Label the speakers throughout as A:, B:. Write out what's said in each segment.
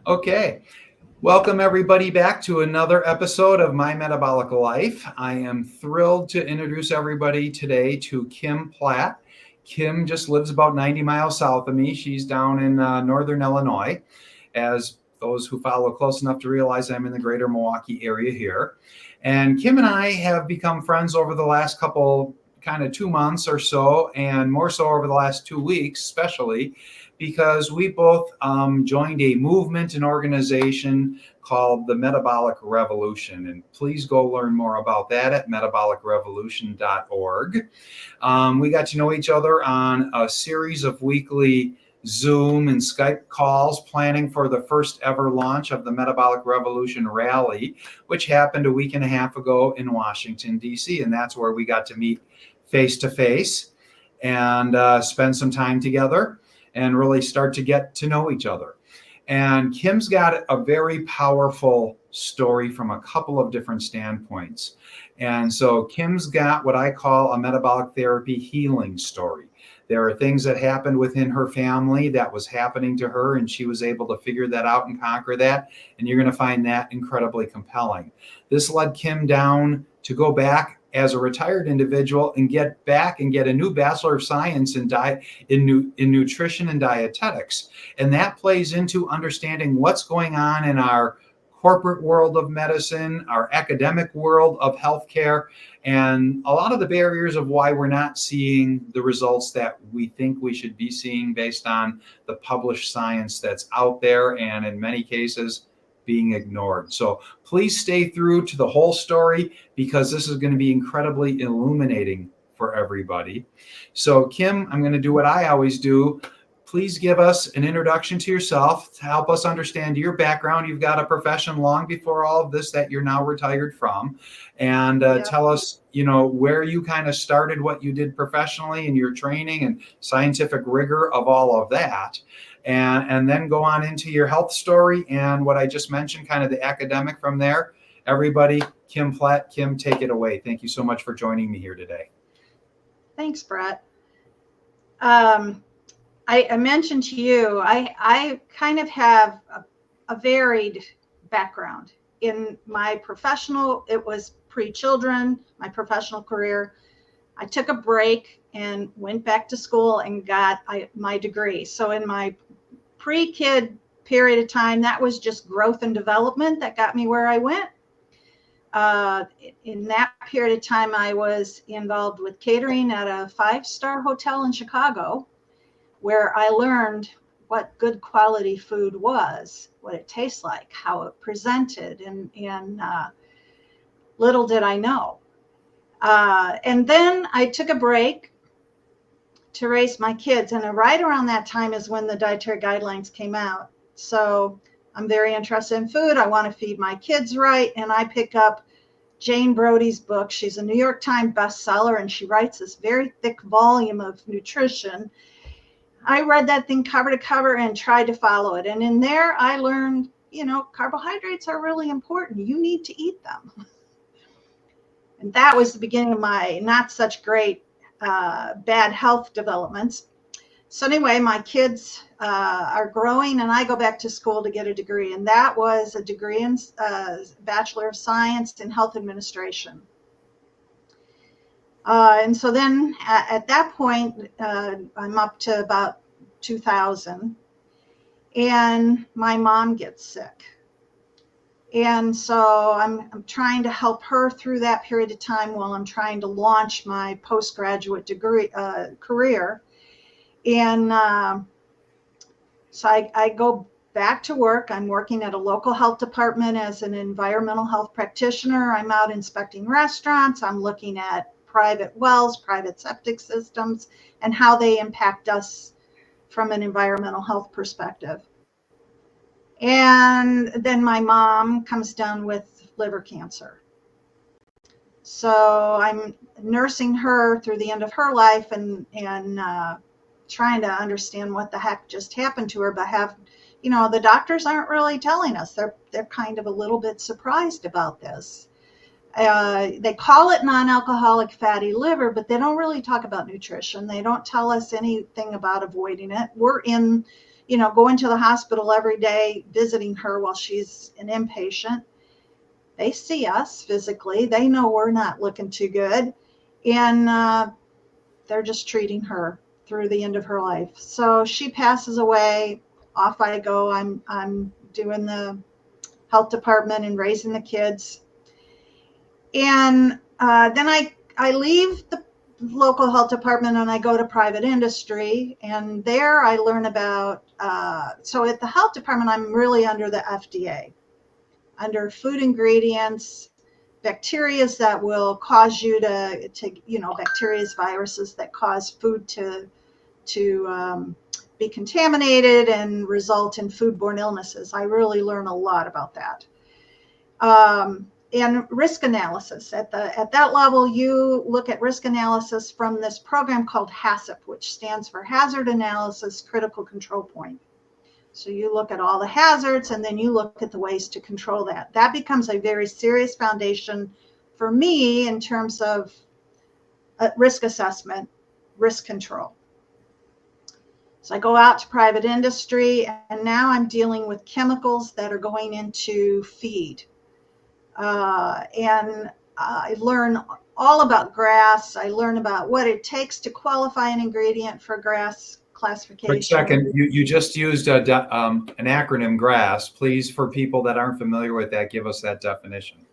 A: Okay. Welcome everybody back to another episode of My Metabolic Life. I am thrilled to introduce everybody today to Kim Platt. Kim just lives about 90 miles south of me. She's down in northern Illinois. As those who follow close enough to realize, I'm in the greater Milwaukee area here. And Kim and I have become friends over the last couple, kind of 2 months or so, and more so over the last 2 weeks, especially because we both joined a movement and organization called the Metabolic Revolution. And please go learn more about that at metabolicrevolution.org. We got to know each other on a series of weekly Zoom and Skype calls planning for the first ever launch of the Metabolic Revolution rally, which happened a week and a half ago in Washington, D.C. And that's where we got to meet face to face and spend some time together and really start to get to know each other. And Kim's got a very powerful story from a couple of different standpoints. And so Kim's got what I call a metabolic therapy healing story. There are things that happened within her family that was happening to her, and she was able to figure that out and conquer that. And you're going to find that incredibly compelling. This led Kim down to go back as a retired individual and get back and get a new Bachelor of Science in Nutrition and Dietetics. And that plays into understanding what's going on in our corporate world of medicine, our academic world of healthcare, and a lot of the barriers of why we're not seeing the results that we think we should be seeing based on the published science that's out there, and in many cases being ignored. So please stay through to the whole story, because this is going to be incredibly illuminating for everybody. So Kim, I'm going to do what I always do. Please give us an introduction to yourself to help us understand your background. You've got a profession long before all of this that you're now retired from. And tell us, where you kind of started, what you did professionally and your training and scientific rigor of all of that. And then go on into your health story and what I just mentioned, kind of the academic from there. Everybody, Kim Platt. Kim, take it away. Thank you so much for joining me here today.
B: Thanks, Brett. I mentioned to you, I kind of have a varied background. In my professional, it was pre-children, my professional career. I took a break and went back to school and got my degree. So in my pre-kid period of time, that was just growth and development that got me where I went. In that period of time, I was involved with catering at a 5-star hotel in Chicago, where I learned what good quality food was, what it tastes like, how it presented, and little did I know. And then I took a break to raise my kids. And right around that time is when the dietary guidelines came out. So I'm very interested in food. I want to feed my kids right. And I pick up Jane Brody's book. She's a New York Times bestseller, and she writes this very thick volume of nutrition. I read that thing cover to cover and tried to follow it. And in there, I learned, carbohydrates are really important. You need to eat them. And that was the beginning of my not such great bad health developments. So anyway, my kids are growing, and I go back to school to get a degree. And that was a degree in Bachelor of Science in Health Administration. And so then at that point, I'm up to about 2000, and my mom gets sick. And so I'm trying to help her through that period of time while I'm trying to launch my postgraduate degree career. And so I go back to work. I'm working at a local health department as an environmental health practitioner. I'm out inspecting restaurants. I'm looking at private wells, private septic systems, and how they impact us from an environmental health perspective. And then my mom comes down with liver cancer. So I'm nursing her through the end of her life and trying to understand what the heck just happened to her, but the doctors aren't really telling us. They're kind of a little bit surprised about this. They call it non-alcoholic fatty liver, but they don't really talk about nutrition. They don't tell us anything about avoiding it. We're in going to the hospital every day, visiting her while she's an inpatient. They see us physically. They know we're not looking too good. And they're just treating her through the end of her life. So she passes away. Off I go. I'm doing the health department and raising the kids. And then I leave the local health department and I go to private industry. And there I learn about, so at the health department, I'm really under the FDA, under food ingredients, bacteria that will cause you to bacteria, viruses that cause food to be contaminated and result in foodborne illnesses. I really learn a lot about that. And risk analysis. At that level, you look at risk analysis from this program called HACCP, which stands for Hazard Analysis Critical Control Point. So you look at all the hazards and then you look at the ways to control that. That becomes a very serious foundation for me in terms of risk assessment, risk control. So I go out to private industry and now I'm dealing with chemicals that are going into feed. And I learn all about GRAS. I learn about what it takes to qualify an ingredient for GRAS classification.
A: Quick second, you just used an acronym GRAS. Please, for people that aren't familiar with that, give us that definition.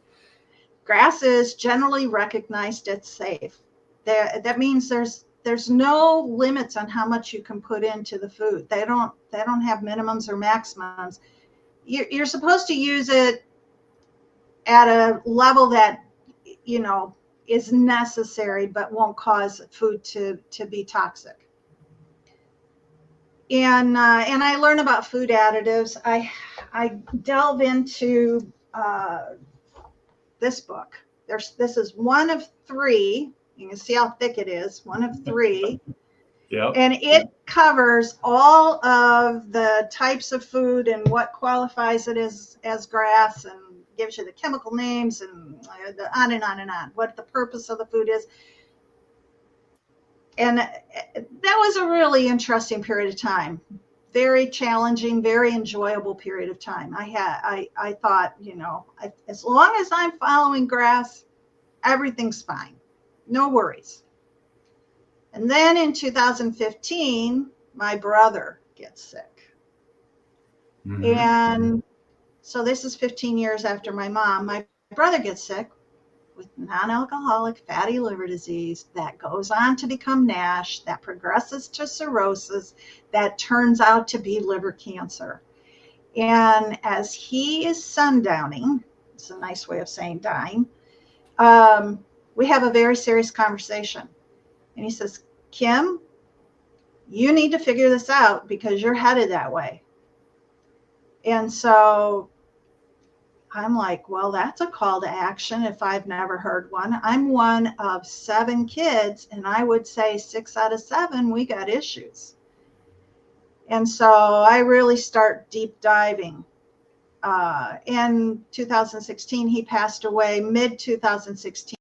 B: GRAS is generally recognized as safe. That means there's no limits on how much you can put into the food. They don't have minimums or maximums. You're supposed to use it at a level that is necessary but won't cause food to be toxic. And I learn about food additives. I delve into this book. This is one of 3. You can see how thick it is. One of 3.
A: Yep.
B: And it covers all of the types of food and what qualifies it as GRAS, and gives you the chemical names and on and on and on, what the purpose of the food is. And that was a really interesting period of time. Very challenging, very enjoyable period of time. I thought, as long as I'm following GRAS, everything's fine. No worries. And then in 2015, my brother gets sick. Mm-hmm. And so this is 15 years after my mom. My brother gets sick with non-alcoholic fatty liver disease that goes on to become NASH, that progresses to cirrhosis, that turns out to be liver cancer. And as he is sundowning, it's a nice way of saying dying, we have a very serious conversation. And he says, Kim, you need to figure this out because you're headed that way. And so I'm like, well, that's a call to action if I've never heard one. I'm one of 7 kids, and I would say 6 out of 7, we got issues. And so I really start deep diving. In 2016, he passed away. Mid-2016,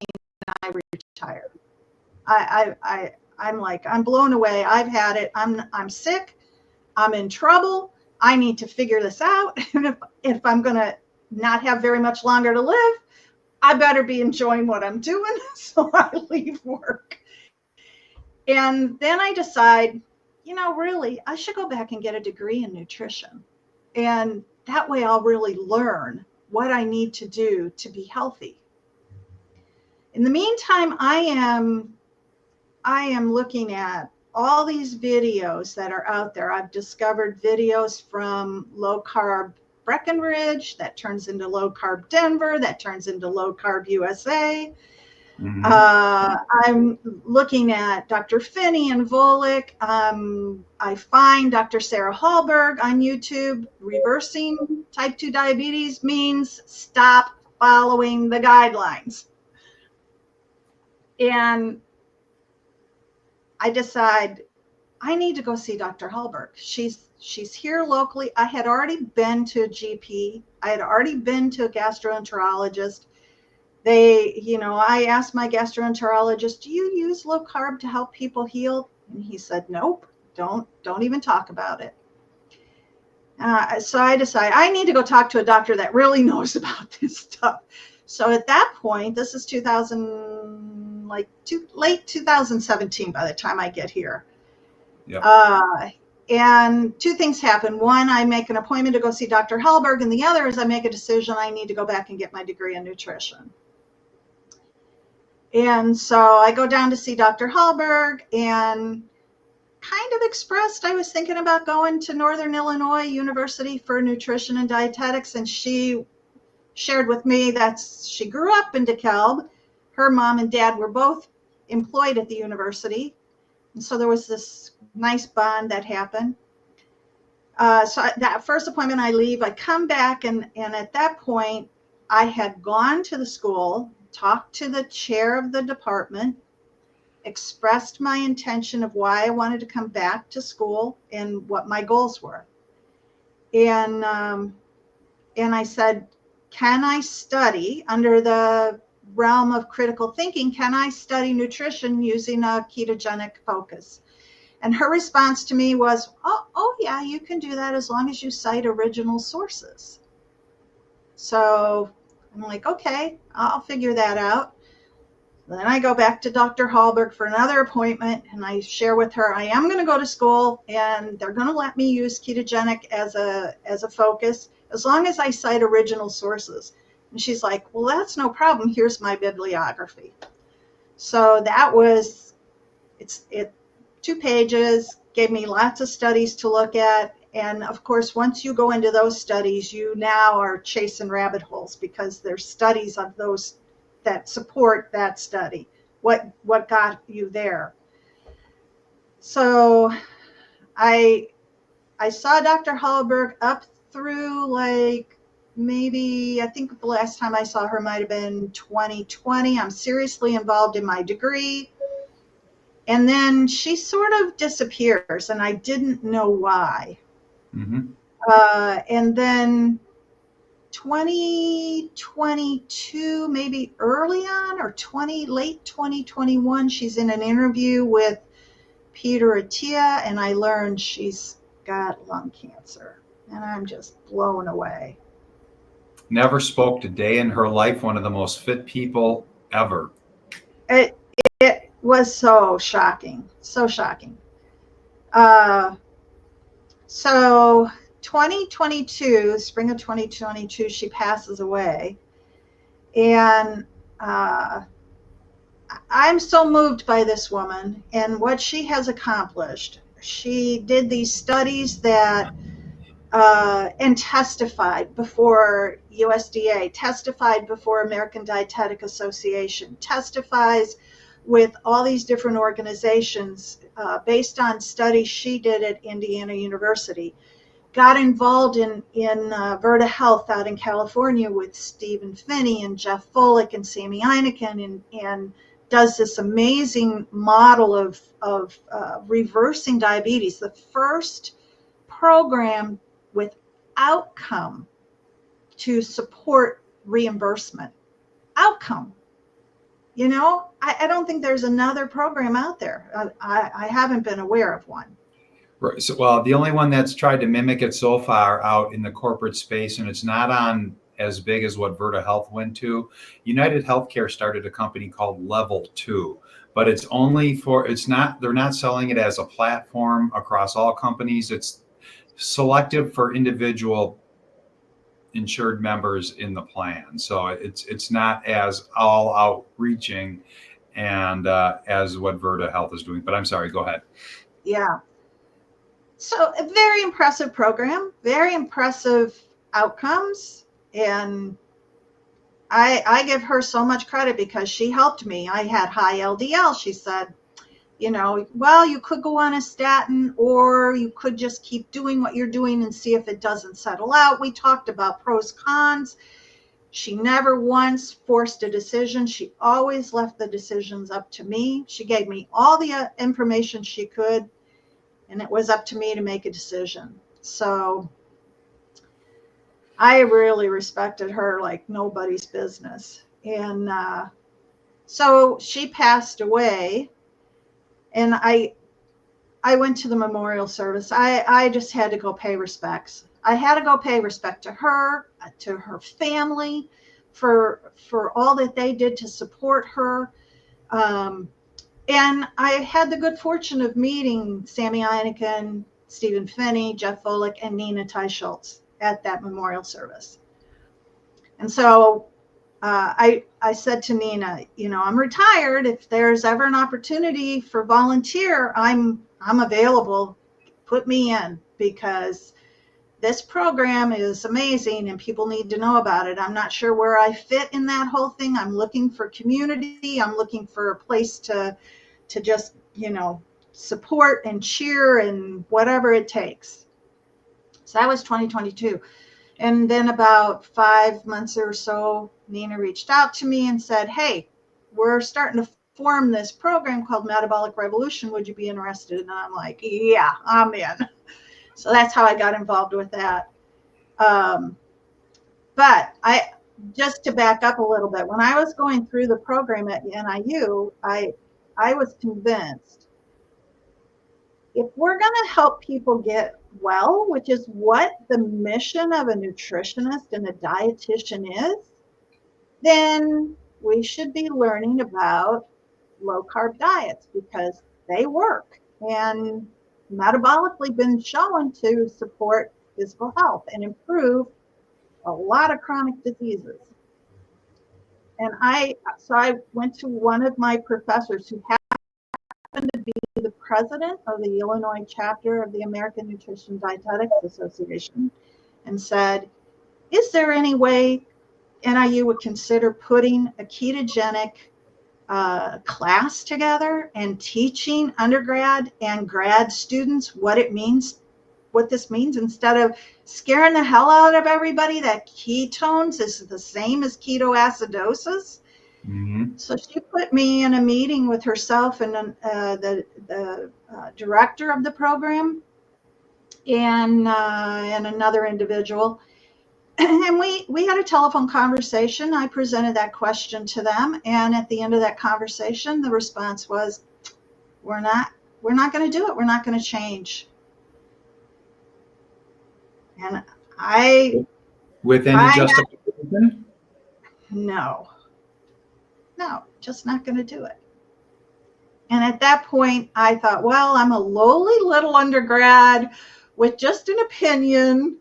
B: I retired. I'm like, I'm blown away. I've had it. I'm sick. I'm in trouble. I need to figure this out. And if I'm going to not have very much longer to live, I better be enjoying what I'm doing. So I leave work. And then I decide, really, I should go back and get a degree in nutrition. And that way I'll really learn what I need to do to be healthy. In the meantime, I am looking at all these videos that are out there. I've discovered videos from low carb Breckenridge that turns into low carb Denver, that turns into low carb USA. Mm-hmm. I'm looking at Dr. Finney and Volek. I find Dr. Sarah Hallberg on YouTube. Reversing type 2 diabetes means stop following the guidelines. And I decide I need to go see Dr. Hallberg. She's here locally. I had already been to a GP. I had already been to a gastroenterologist. I asked my gastroenterologist, do you use low carb to help people heal? And he said, nope, don't even talk about it. So I decided I need to go talk to a doctor that really knows about this stuff. So at that point, this is 2000, late 2017 by the time I get here.
A: Yep.
B: And two things happen. One, I make an appointment to go see Dr. Hallberg, and the other is I make a decision I need to go back and get my degree in nutrition. And so I go down to see Dr. Hallberg and kind of expressed I was thinking about going to Northern Illinois University for Nutrition and Dietetics, and she shared with me that she grew up in DeKalb. Her mom and dad were both employed at the university, and so there was this nice bond that happened. That first appointment I leave, I come back, and at that point I had gone to the school, talked to the chair of the department, expressed my intention of why I wanted to come back to school and what my goals were. And I said, can I study under the realm of critical thinking? Can I study nutrition using a ketogenic focus? And her response to me was, oh yeah, you can do that as long as you cite original sources. So I'm like, okay, I'll figure that out. Then I go back to Dr. Hallberg for another appointment, and I share with her I am going to go to school, and they're going to let me use ketogenic as a focus as long as I cite original sources. And she's like, well, that's no problem. Here's my bibliography. So that was it 2 pages, gave me lots of studies to look at. And of course, once you go into those studies, you now are chasing rabbit holes because there's studies of those that support that study, what got you there. So I saw Dr. Hallberg up through maybe, I think the last time I saw her might have been 2020. I'm seriously involved in my degree. And then she sort of disappears, and I didn't know why.
A: Mm-hmm.
B: And then 2022, maybe early on, or late 2021, she's in an interview with Peter Attia, and I learned she's got lung cancer, and I'm just blown away.
A: Never spoke a day in her life. One of the most fit people ever.
B: It was so shocking, so shocking. So 2022, spring of 2022, she passes away. And I'm so moved by this woman and what she has accomplished. She did these studies that and testified before USDA, testified before American Dietetic Association, testifies with all these different organizations based on studies she did at Indiana University. Got involved in Verta Health out in California with Stephen Finney and Jeff Follick and Sammy Eineken, and does this amazing model of reversing diabetes, the first program with outcome to support reimbursement. Outcome. You know, I don't think there's another program out there. I haven't been aware of one.
A: Right. So, well, the only one that's tried to mimic it so far out in the corporate space, and it's not on as big as what Verta Health went to. United Healthcare started a company called Level 2, but it's only they're not selling it as a platform across all companies. It's selective for individual insured members in the plan. So it's not as all outreaching and as what Verta Health is doing. But I'm sorry, go ahead.
B: Yeah. So a very impressive program, very impressive outcomes. And I give her so much credit because she helped me. I had high LDL. She said, you know, well, you could go on a statin, or you could just keep doing what you're doing and see if it doesn't settle out. We talked about pros, cons. She never once forced a decision. She always left the decisions up to me. She gave me all the information she could, and it was up to me to make a decision. So I really respected her like nobody's business. And so she passed away, and I went to the memorial service. I just had to go pay respects. I had to go pay respect to her family, for all that they did to support her. And I had the good fortune of meeting Sammy Eineken, Stephen Finney, Jeff Volek, and Nina Teicholz at that memorial service. And so I said to Nina, I'm retired. If there's ever an opportunity for volunteer, I'm available. Put me in, because this program is amazing and people need to know about it. I'm not sure where I fit in that whole thing. I'm looking for community. I'm looking for a place to just, support and cheer and whatever it takes. So that was 2022. And then about 5 months or so, Nina reached out to me and said, hey, we're starting to form this program called Metabolic Revolution. Would you be interested? And I'm like, yeah, I'm in. So that's how I got involved with that. But just to back up a little bit, when I was going through the program at NIU, I was convinced, if we're going to help people get well, which is what the mission of a nutritionist and a dietitian is, then we should be learning about low carb diets, because they work and metabolically been shown to support physical health and improve a lot of chronic diseases. And I went to one of my professors who happened to be the president of the Illinois chapter of the American Nutrition and Dietetics Association, and said, is there any way NIU would consider putting a ketogenic class together and teaching undergrad and grad students what this means, instead of scaring the hell out of everybody that ketones is the same as ketoacidosis.
A: Mm-hmm.
B: So she put me in a meeting with herself and the director of the program and another individual. And we had a telephone conversation. I presented that question to them, and at the end of that conversation, the response was, "We're not going to do it. We're not going to change." And
A: with any justification?
B: No, just not going to do it. And at that point, I thought, well, I'm a lowly little undergrad with just an opinion.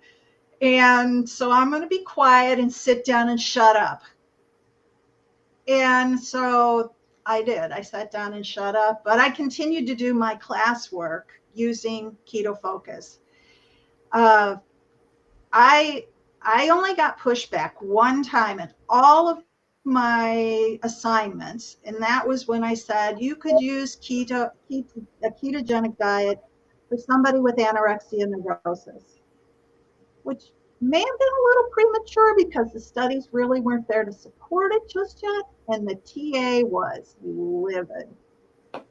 B: And so I'm going to be quiet and sit down and shut up. And so I did. I sat down and shut up, but I continued to do my classwork using Keto Focus. I only got pushback one time in all of my assignments, and that was when I said you could use a ketogenic diet for somebody with anorexia nervosis, which may have been a little premature because the studies really weren't there to support it just yet, and the TA was livid.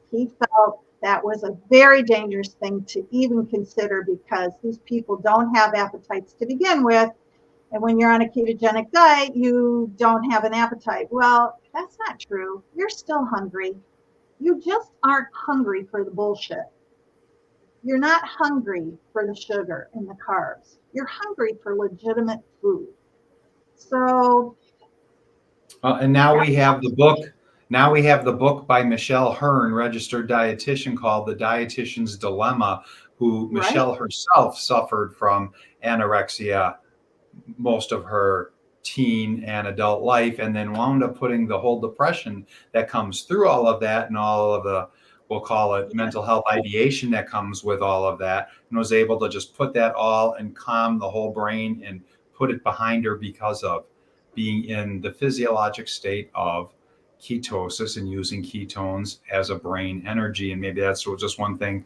B: He felt that was a very dangerous thing to even consider, because these people don't have appetites to begin with, and when you're on a ketogenic diet, you don't have an appetite. Well, that's not true. You're still hungry. You just aren't hungry for the bullshit. You're not hungry for the sugar and the carbs. You're hungry for legitimate food. So,
A: and now we have the book. Now we have the book by Michelle Hearn, registered dietitian, called The Dietitian's Dilemma, who Michelle herself suffered from anorexia most of her teen and adult life, and then wound up putting the whole depression that comes through all of that and all of the, we'll call it mental health ideation that comes with all of that, and was able to just put that all and calm the whole brain and put it behind her because of being in the physiologic state of ketosis and using ketones as a brain energy. And maybe that's just one thing,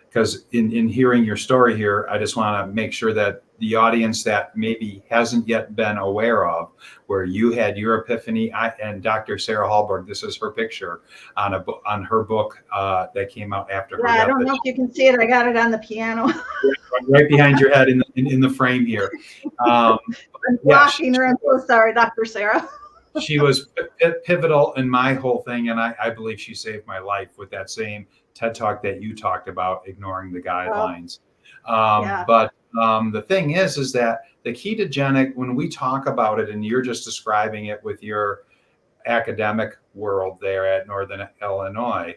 A: because in hearing your story here, I just want to make sure that the audience that maybe hasn't yet been aware of where you had your epiphany, and Dr. Sarah Hallberg, this is her picture on her book that came out after her death.
B: I don't know if you can see it. I got it on the piano.
A: Right behind your head in the frame here.
B: I'm blocking her. I'm so sorry, Dr. Sarah.
A: She was pivotal in my whole thing, and I believe she saved my life with that same TED Talk that you talked about, ignoring the guidelines. But The thing is that the ketogenic, when we talk about it, and you're just describing it with your academic world there at Northern Illinois,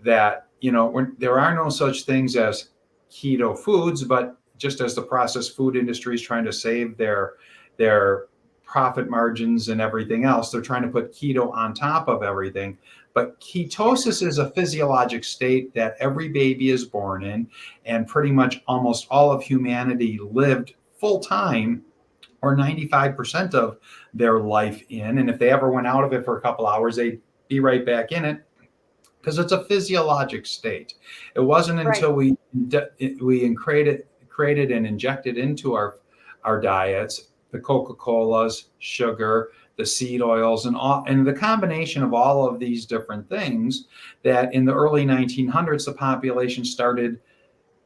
A: that, there are no such things as keto foods, but just as the processed food industry is trying to save their profit margins and everything else, they're trying to put keto on top of everything. But ketosis is a physiologic state that every baby is born in, and pretty much almost all of humanity lived full time or 95% of their life in. And if they ever went out of it for a couple hours, they'd be right back in it, because it's a physiologic state. It wasn't until we created and injected into our diets the Coca-Colas, sugar, the seed oils, and the combination of all of these different things, that in the early 1900s, the population started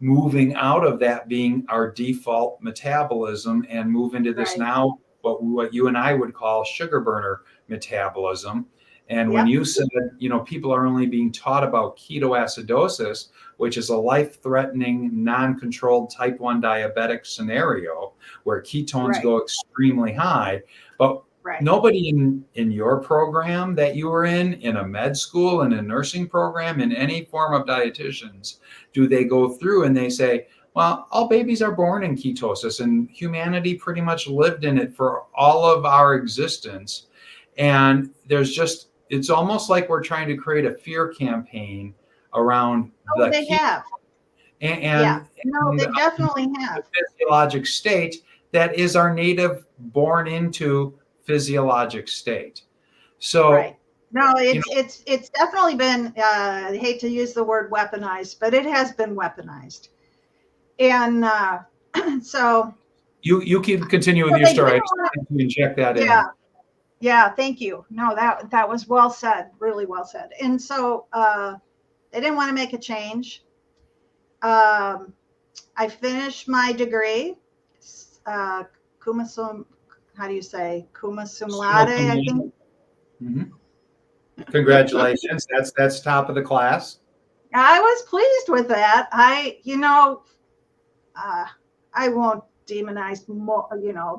A: moving out of that being our default metabolism and move into this now, what you and I would call sugar burner metabolism. And when you said, people are only being taught about ketoacidosis, which is a life-threatening, non-controlled type 1 diabetic scenario where ketones go extremely high, but nobody in your program that you were in a med school, in a nursing program, in any form of dietitians, do they go through and they say, well, all babies are born in ketosis and humanity pretty much lived in it for all of our existence. And it's almost like we're trying to create a fear campaign around
B: they have.
A: And
B: they definitely have.
A: The physiologic state that is our native born into physiologic state. So
B: no, it's definitely been, I hate to use the word weaponized, but it has been weaponized. And so
A: you can continue with your story. I just wanted to inject that in.
B: Yeah, thank you. No, that was well said, really well said. And so they didn't want to make a change. I finished my degree, cum sum, how do you say, cum sum laude, I think.
A: Mm-hmm. Congratulations. That's top of the class.
B: I was pleased with that. I won't demonize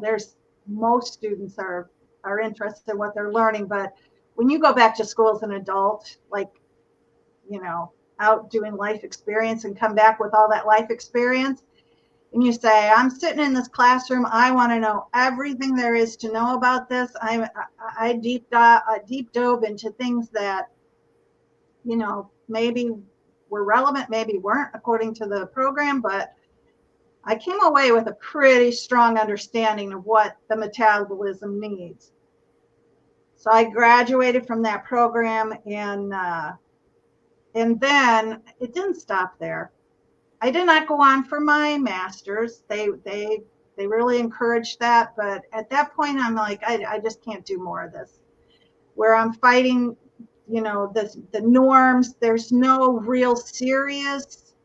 B: there's most students are interested in what they're learning, but when you go back to school as an adult, out doing life experience and come back with all that life experience, and you say, I'm sitting in this classroom, I want to know everything there is to know about this. I deep dove into things that, maybe were relevant, maybe weren't according to the program, but I came away with a pretty strong understanding of what the metabolism needs. So I graduated from that program, and then it didn't stop there. I did not go on for my master's. They really encouraged that, but at that point I'm like, I just can't do more of this, where I'm fighting, the norms. There's no real serious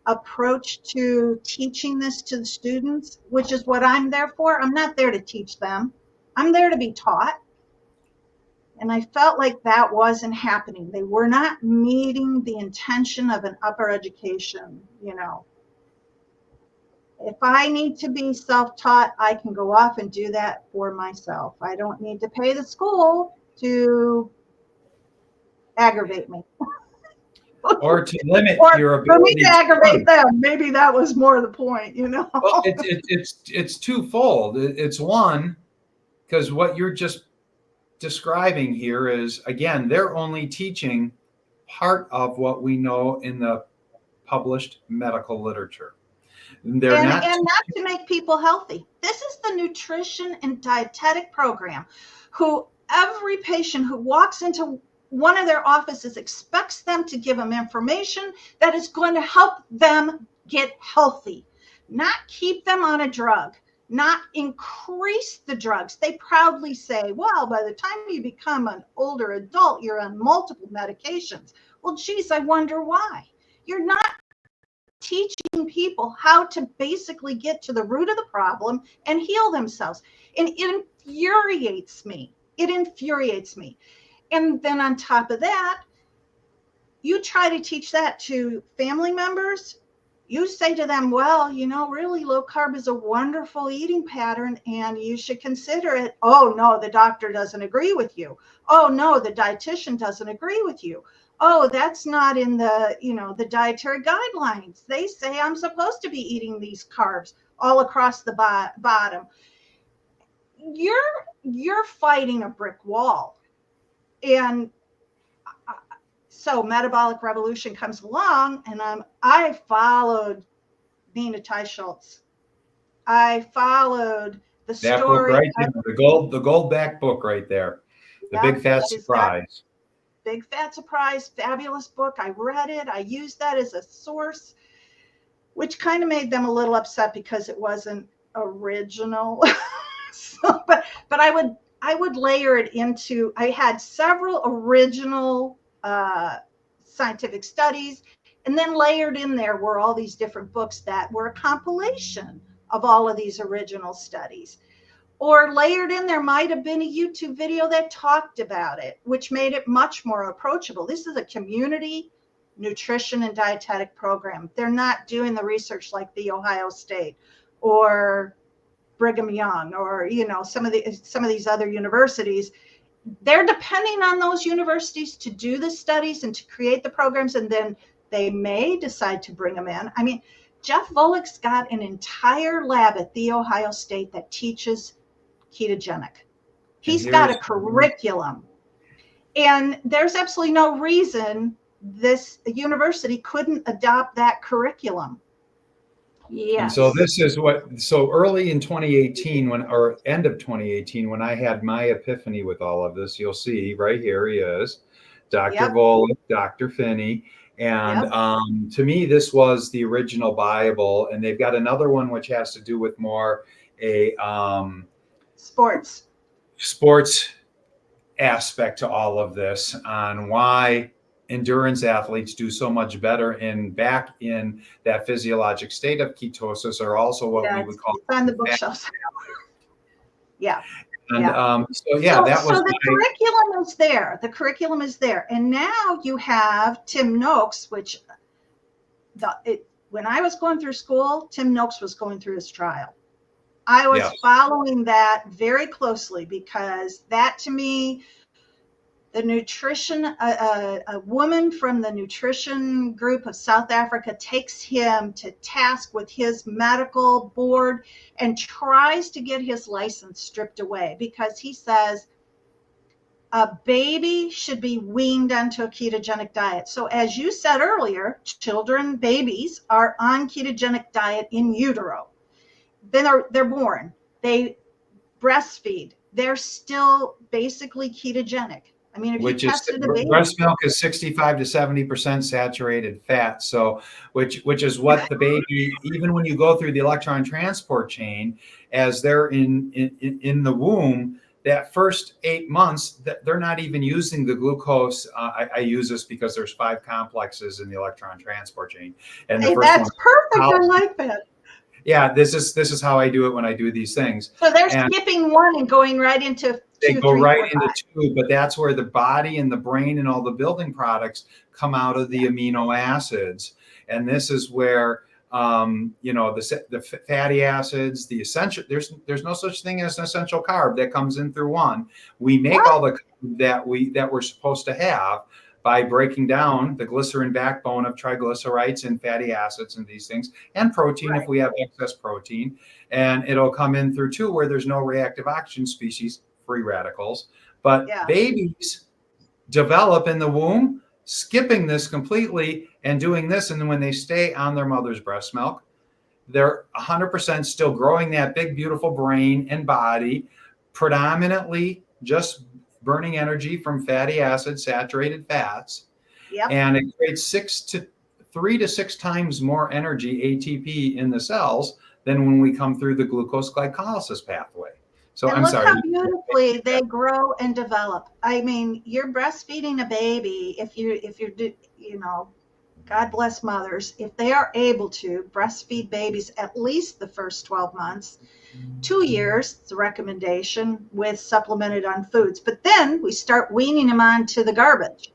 B: approach to teaching this to the students, which is what I'm there for. I'm not there to teach them. I'm there to be taught. And I felt like that wasn't happening. They were not meeting the intention of an upper education, If I need to be self-taught, I can go off and do that for myself. I don't need to pay the school to aggravate me.
A: Or to limit your ability.
B: For me to aggravate them. Maybe that was more the point,
A: Well, it's twofold. It's one, because what you're just describing here is, again, they're only teaching part of what we know in the published medical literature. They're not
B: to make people healthy. This is the Nutrition and Dietetic program, who every patient who walks into one of their offices expects them to give them information that is going to help them get healthy, not keep them on a drug, not increase the drugs. They proudly say, well, by the time you become an older adult, you're on multiple medications. Well, geez, I wonder why. You're not teaching people how to basically get to the root of the problem and heal themselves. And it infuriates me. And then on top of that, you try to teach that to family members, you say to them, well, really low carb is a wonderful eating pattern and you should consider it. Oh, no, the doctor doesn't agree with you. Oh, no, the dietitian doesn't agree with you. Oh, that's not in the dietary guidelines. They say I'm supposed to be eating these carbs all across the bottom. You're fighting a brick wall. And so Metabolic Revolution comes along, and I followed Nina Teicholz. I followed the
A: That book
B: story.
A: right there, the gold back book right there. The
B: Yep,
A: Big Fat Surprise.
B: Big Fat Surprise, fabulous book. I read it. I used that as a source, which kind of made them a little upset because it wasn't original. But I would layer it into. I had several original scientific studies, and then layered in there were all these different books that were a compilation of all of these original studies. Or layered in there might have been a YouTube video that talked about it, which made it much more approachable. This is a community nutrition and dietetic program. They're not doing the research like the Ohio State or Brigham Young or some of these other universities. They're depending on those universities to do the studies and to create the programs, and then they may decide to bring them in. I mean, Jeff Volek's got an entire lab at The Ohio State that teaches ketogenic. He's got a curriculum, and there's absolutely no reason this university couldn't adopt that curriculum. Yes.
A: And so this is so early in 2018, or end of 2018, when I had my epiphany with all of this, you'll see right here he is, Dr. Volek, Dr. Finney. And to me, this was the original Bible. And they've got another one which has to do with more a
B: sports
A: aspect to all of this, on why endurance athletes do so much better back in that physiologic state of ketosis, or also what we would call
B: on the bookshelves.
A: And
B: so the curriculum is there. The curriculum is there, and now you have Tim Noakes, which when I was going through school, Tim Noakes was going through his trial. I was following that very closely because that, to me, the nutrition, a woman from the nutrition group of South Africa takes him to task with his medical board and tries to get his license stripped away because he says a baby should be weaned onto a ketogenic diet. So as you said earlier, babies are on ketogenic diet in utero. Then they're born, they breastfeed, they're still basically ketogenic. I mean, if you tested a baby,
A: breast milk is 65 to 70% saturated fat. So, which is what the baby, even when you go through the electron transport chain, as they're in the womb, that first 8 months, they're not even using the glucose. I use this because there's 5 complexes in the electron transport chain, and the first
B: that's perfect. I like that.
A: Yeah, this is how I do it when I do these things.
B: So they're skipping 1 and going right into 2.
A: They go right into 2, but that's where the body and the brain and all the building products come out of the amino acids. And this is where the fatty acids, the essential. There's no such thing as an essential carb that comes in through 1. We make all the that we're supposed to have by breaking down the glycerin backbone of triglycerides and fatty acids and these things, and protein if we have excess protein. And it'll come in through 2 where there's no reactive oxygen species, free radicals. But babies develop in the womb, skipping this completely and doing this. And then when they stay on their mother's breast milk, they're 100% still growing that big, beautiful brain and body, predominantly just burning energy from fatty acids, saturated fats. And it creates 3 to 6 times more energy, ATP, in the cells than when we come through the glucose glycolysis pathway. So
B: and look how beautifully they grow and develop. I mean, you're breastfeeding a baby. If you're, God bless mothers, if they are able to breastfeed babies at least the first 12 months, 2 years, it's a recommendation with supplemented on foods. But then we start weaning them onto the garbage.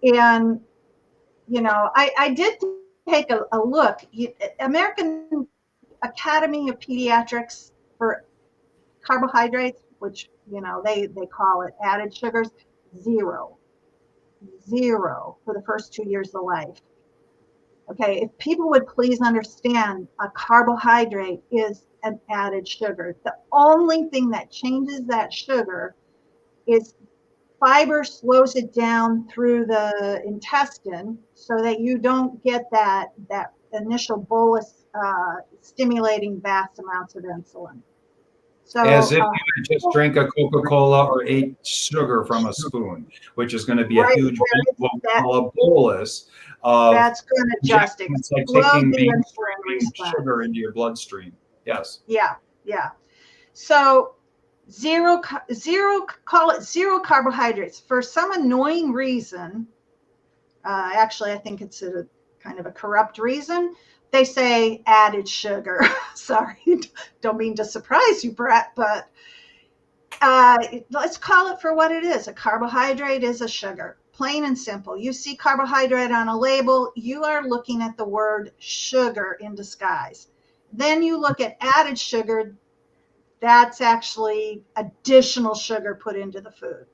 B: And, I did take a look. American Academy of Pediatrics for carbohydrates, which, they call it added sugars, zero for the first 2 years of life. Okay, if people would please understand, a carbohydrate is an added sugar. The only thing that changes that sugar is fiber slows it down through the intestine so that you don't get that initial bolus stimulating vast amounts of insulin. So,
A: as if you had just drank a Coca-Cola or ate sugar from a spoon, which is going to be a huge what we call a bolus of
B: that's going to just explode
A: like taking
B: the insulin response.
A: sugar into your bloodstream. Yes.
B: Yeah. So call it zero carbohydrates. For some annoying reason, actually, I think it's a kind of a corrupt reason, they say added sugar. Sorry, don't mean to surprise you, Brett, but let's call it for what it is. A carbohydrate is a sugar, plain and simple. You see carbohydrate on a label, you are looking at the word sugar in disguise. Then you look at added sugar, that's actually additional sugar put into the food.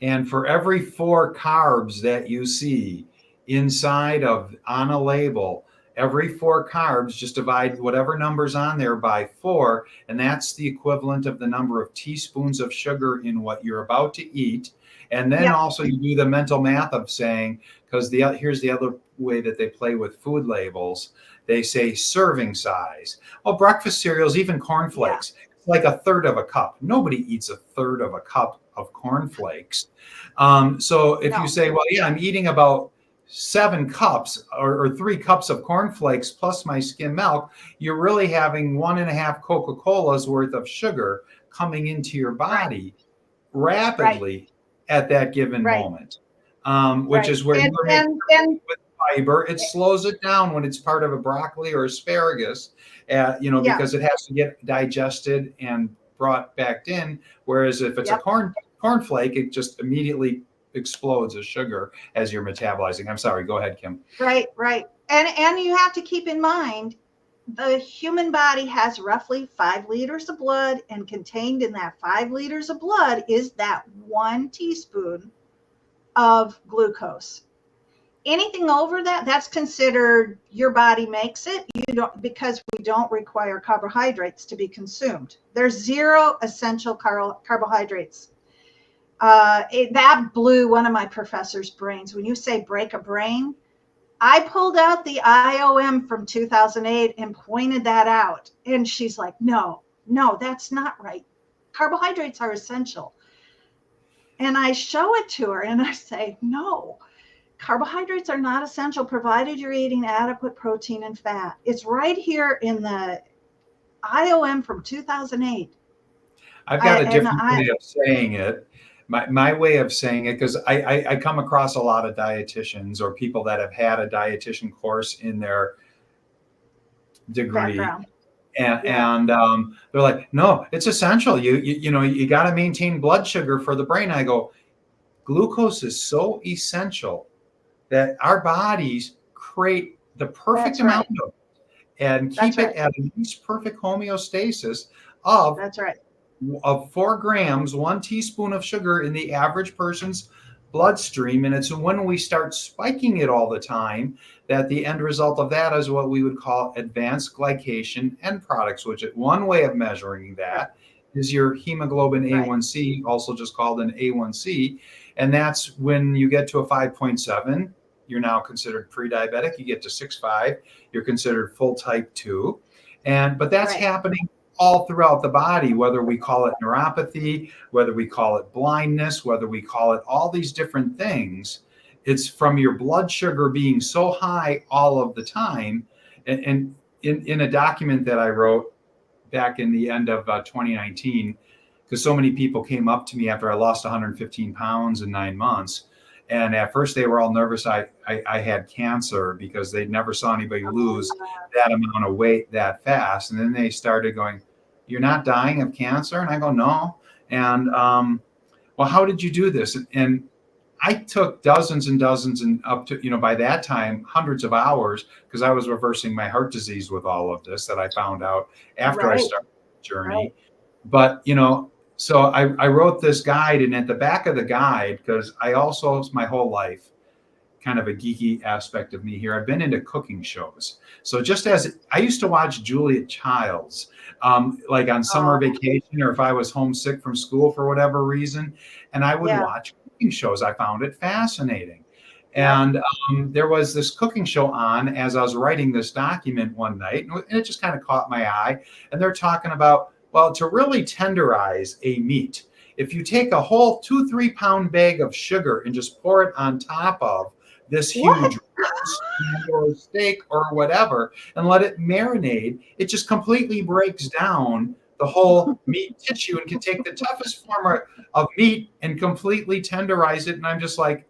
A: And for every 4 carbs that you see inside on a label, every 4 carbs, just divide whatever number's on there by 4, and that's the equivalent of the number of teaspoons of sugar in what you're about to eat. And then also you do the mental math of saying, because here's the other way that they play with food labels. They say serving size. Well, breakfast cereals, even cornflakes, it's like a third of a cup. Nobody eats a third of a cup of cornflakes. So if you say, well, I'm eating about 7 cups or 3 cups of cornflakes plus my skim milk, you're really having 1.5 Coca-Colas worth of sugar coming into your body rapidly at that given moment, which is where with fiber, it slows it down when it's part of a broccoli or asparagus, because it has to get digested and brought back in. Whereas if it's a cornflake, it just immediately explodes as sugar as you're metabolizing. I'm sorry, go ahead, Kim.
B: Right. And you have to keep in mind, the human body has roughly 5 liters of blood, and contained in that 5 liters of blood is that 1 teaspoon of glucose. Anything over that, that's considered your body makes it. You don't, because we don't require carbohydrates to be consumed. There's 0 essential carbohydrates. That blew one of my professor's brains. When you say break a brain, I pulled out the IOM from 2008 and pointed that out. And she's like, no, that's not right. Carbohydrates are essential. And I show it to her and I say, no, carbohydrates are not essential provided you're eating adequate protein and fat. It's right here in the IOM from 2008.
A: I've got a different way of saying it. My way of saying it, because I come across a lot of dietitians or people that have had a dietitian course in their degree, and they're like, no, it's essential. You got to maintain blood sugar for the brain. I go, glucose is so essential that our bodies create the perfect amount of it and keep it at a nice perfect homeostasis of.
B: That's right.
A: Of 4 grams, 1 teaspoon of sugar in the average person's bloodstream. And it's when we start spiking it all the time that the end result of that is what we would call advanced glycation end products, which one way of measuring that is your hemoglobin A1C, also just called an A1C. And that's when you get to a 5.7, you're now considered pre-diabetic. You get to 6.5, you're considered full type 2. But that's happening all throughout the body, whether we call it neuropathy, whether we call it blindness, whether we call it all these different things. It's from your blood sugar being so high all of the time. And in a document that I wrote back in the end of 2019, because so many people came up to me after I lost 115 pounds in 9 months. And at first they were all nervous I had cancer, because they never saw anybody lose that amount of weight that fast. And then they started going, you're not dying of cancer? And I go, no. And well, how did you do this? And I took dozens and dozens and up to, by that time, hundreds of hours, because I was reversing my heart disease with all of this that I found out after I
B: Right,
A: started the
B: right.
A: journey. But, so I wrote this guide, and at the back of the guide, because I also, my whole life, kind of a geeky aspect of me here, I've been into cooking shows. So just as I used to watch Julia Childs, like on summer
B: Oh,
A: vacation, or if I was homesick from school for whatever reason, and I would
B: yeah,
A: watch cooking shows. I found it fascinating.
B: yep.
A: And there was this cooking show on as I was writing this document one night, and it just kind of caught my eye. And they're talking about, well, to really tenderize a meat, if you take a whole 2-3 pound bag of sugar and just pour it on top of this
B: What?
A: huge or steak or whatever and let it marinate, it just completely breaks down the whole meat tissue and can take the toughest form of meat and completely tenderize it. And I'm just like,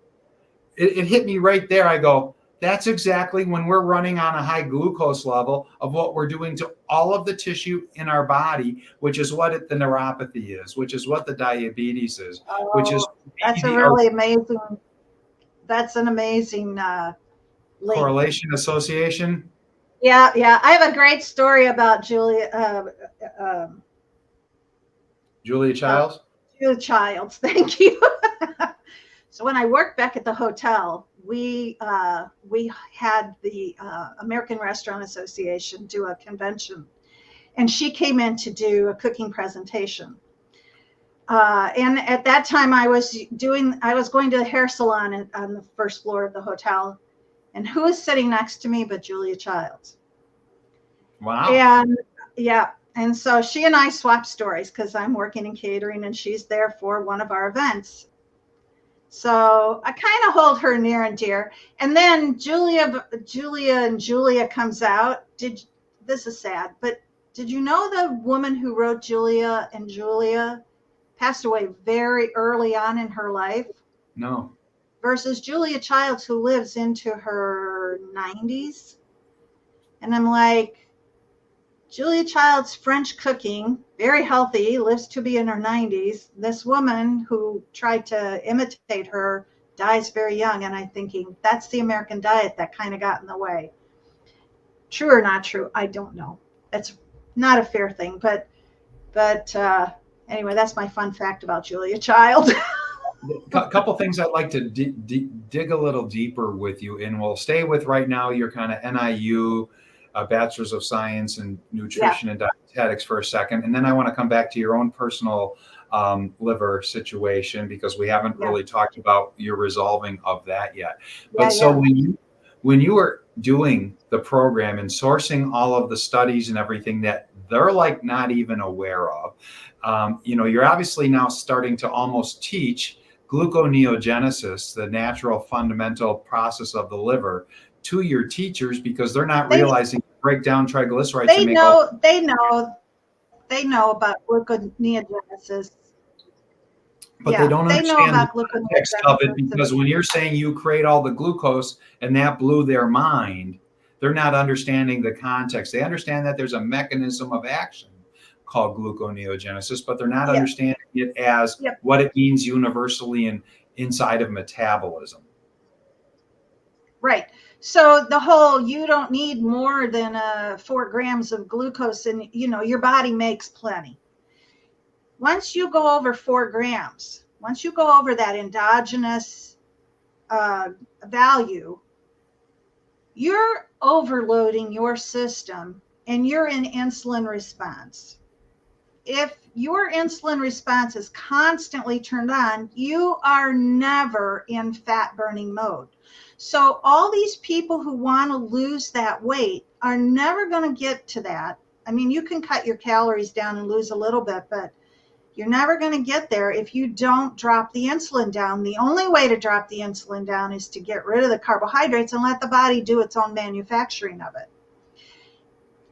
A: it hit me right there. I go, that's exactly when we're running on a high glucose level of what we're doing to all of the tissue in our body, which is what the neuropathy is, which is what the diabetes is, which is
B: Oh, that's a
A: the
B: really amazing, that's an amazing link.
A: correlation association.
B: Yeah, yeah. I have a great story about Julia,
A: Julia
B: uh,
A: Childs.
B: Julia Childs. Thank you. So when I worked back at the hotel, we had the American Restaurant Association do a convention, and she came in to do a cooking presentation. And at that time, I was going to the hair salon on the first floor of the hotel, and who was sitting next to me but Julia Childs?
A: Wow.
B: And yeah, and so she and I swapped stories because I'm working in catering and she's there for one of our events. So I kind of hold her near and dear. And then Julia comes out. This is sad, but did you know the woman who wrote Julia and Julia passed away very early on in her life?
A: No.
B: Versus Julia Childs, who lives into her 90s. And I'm like, Julia Child's French cooking, very healthy, lives to be in her 90s. This woman who tried to imitate her dies very young. And I'm thinking, that's the American diet that kind of got in the way. True or not true, I don't know. It's not a fair thing. But anyway, that's my fun fact about Julia Child.
A: A couple things I'd like to dig a little deeper with you, and we'll stay with right now your kind of NIU, Bachelor's of Science in
B: Yeah,
A: Nutrition and Dietetics for a second, and then I want to come back to your own personal liver situation, because we haven't
B: yeah,
A: really talked about your resolving of that yet.
B: yeah,
A: But so
B: yeah.
A: when you were doing the program and sourcing all of the studies and everything that they're like not even aware of, you're obviously now starting to almost teach gluconeogenesis, the natural fundamental process of the liver, to your teachers, because they're not
B: They
A: realizing break down triglycerides and
B: they
A: make all,
B: know they know they know about gluconeogenesis.
A: but they
B: Yeah,
A: don't
B: they know
A: understand the
B: about
A: context of it,
B: gluconeogenesis.
A: because when you're saying you create all the glucose and that blew their mind, they're not understanding the context. They understand that there's a mechanism of action called gluconeogenesis, but they're not
B: Yeah,
A: understanding it as
B: yep,
A: what it means universally in inside of metabolism.
B: right. So the whole you don't need more than 4 grams of glucose, and your body makes plenty. Once you go over 4 grams, once you go over that endogenous value, you're overloading your system and you're in insulin response. If your insulin response is constantly turned on, you are never in fat burning mode. So all these people who want to lose that weight are never going to get to that. I mean, you can cut your calories down and lose a little bit, but you're never going to get there if you don't drop the insulin down. The only way to drop the insulin down is to get rid of the carbohydrates and let the body do its own manufacturing of it.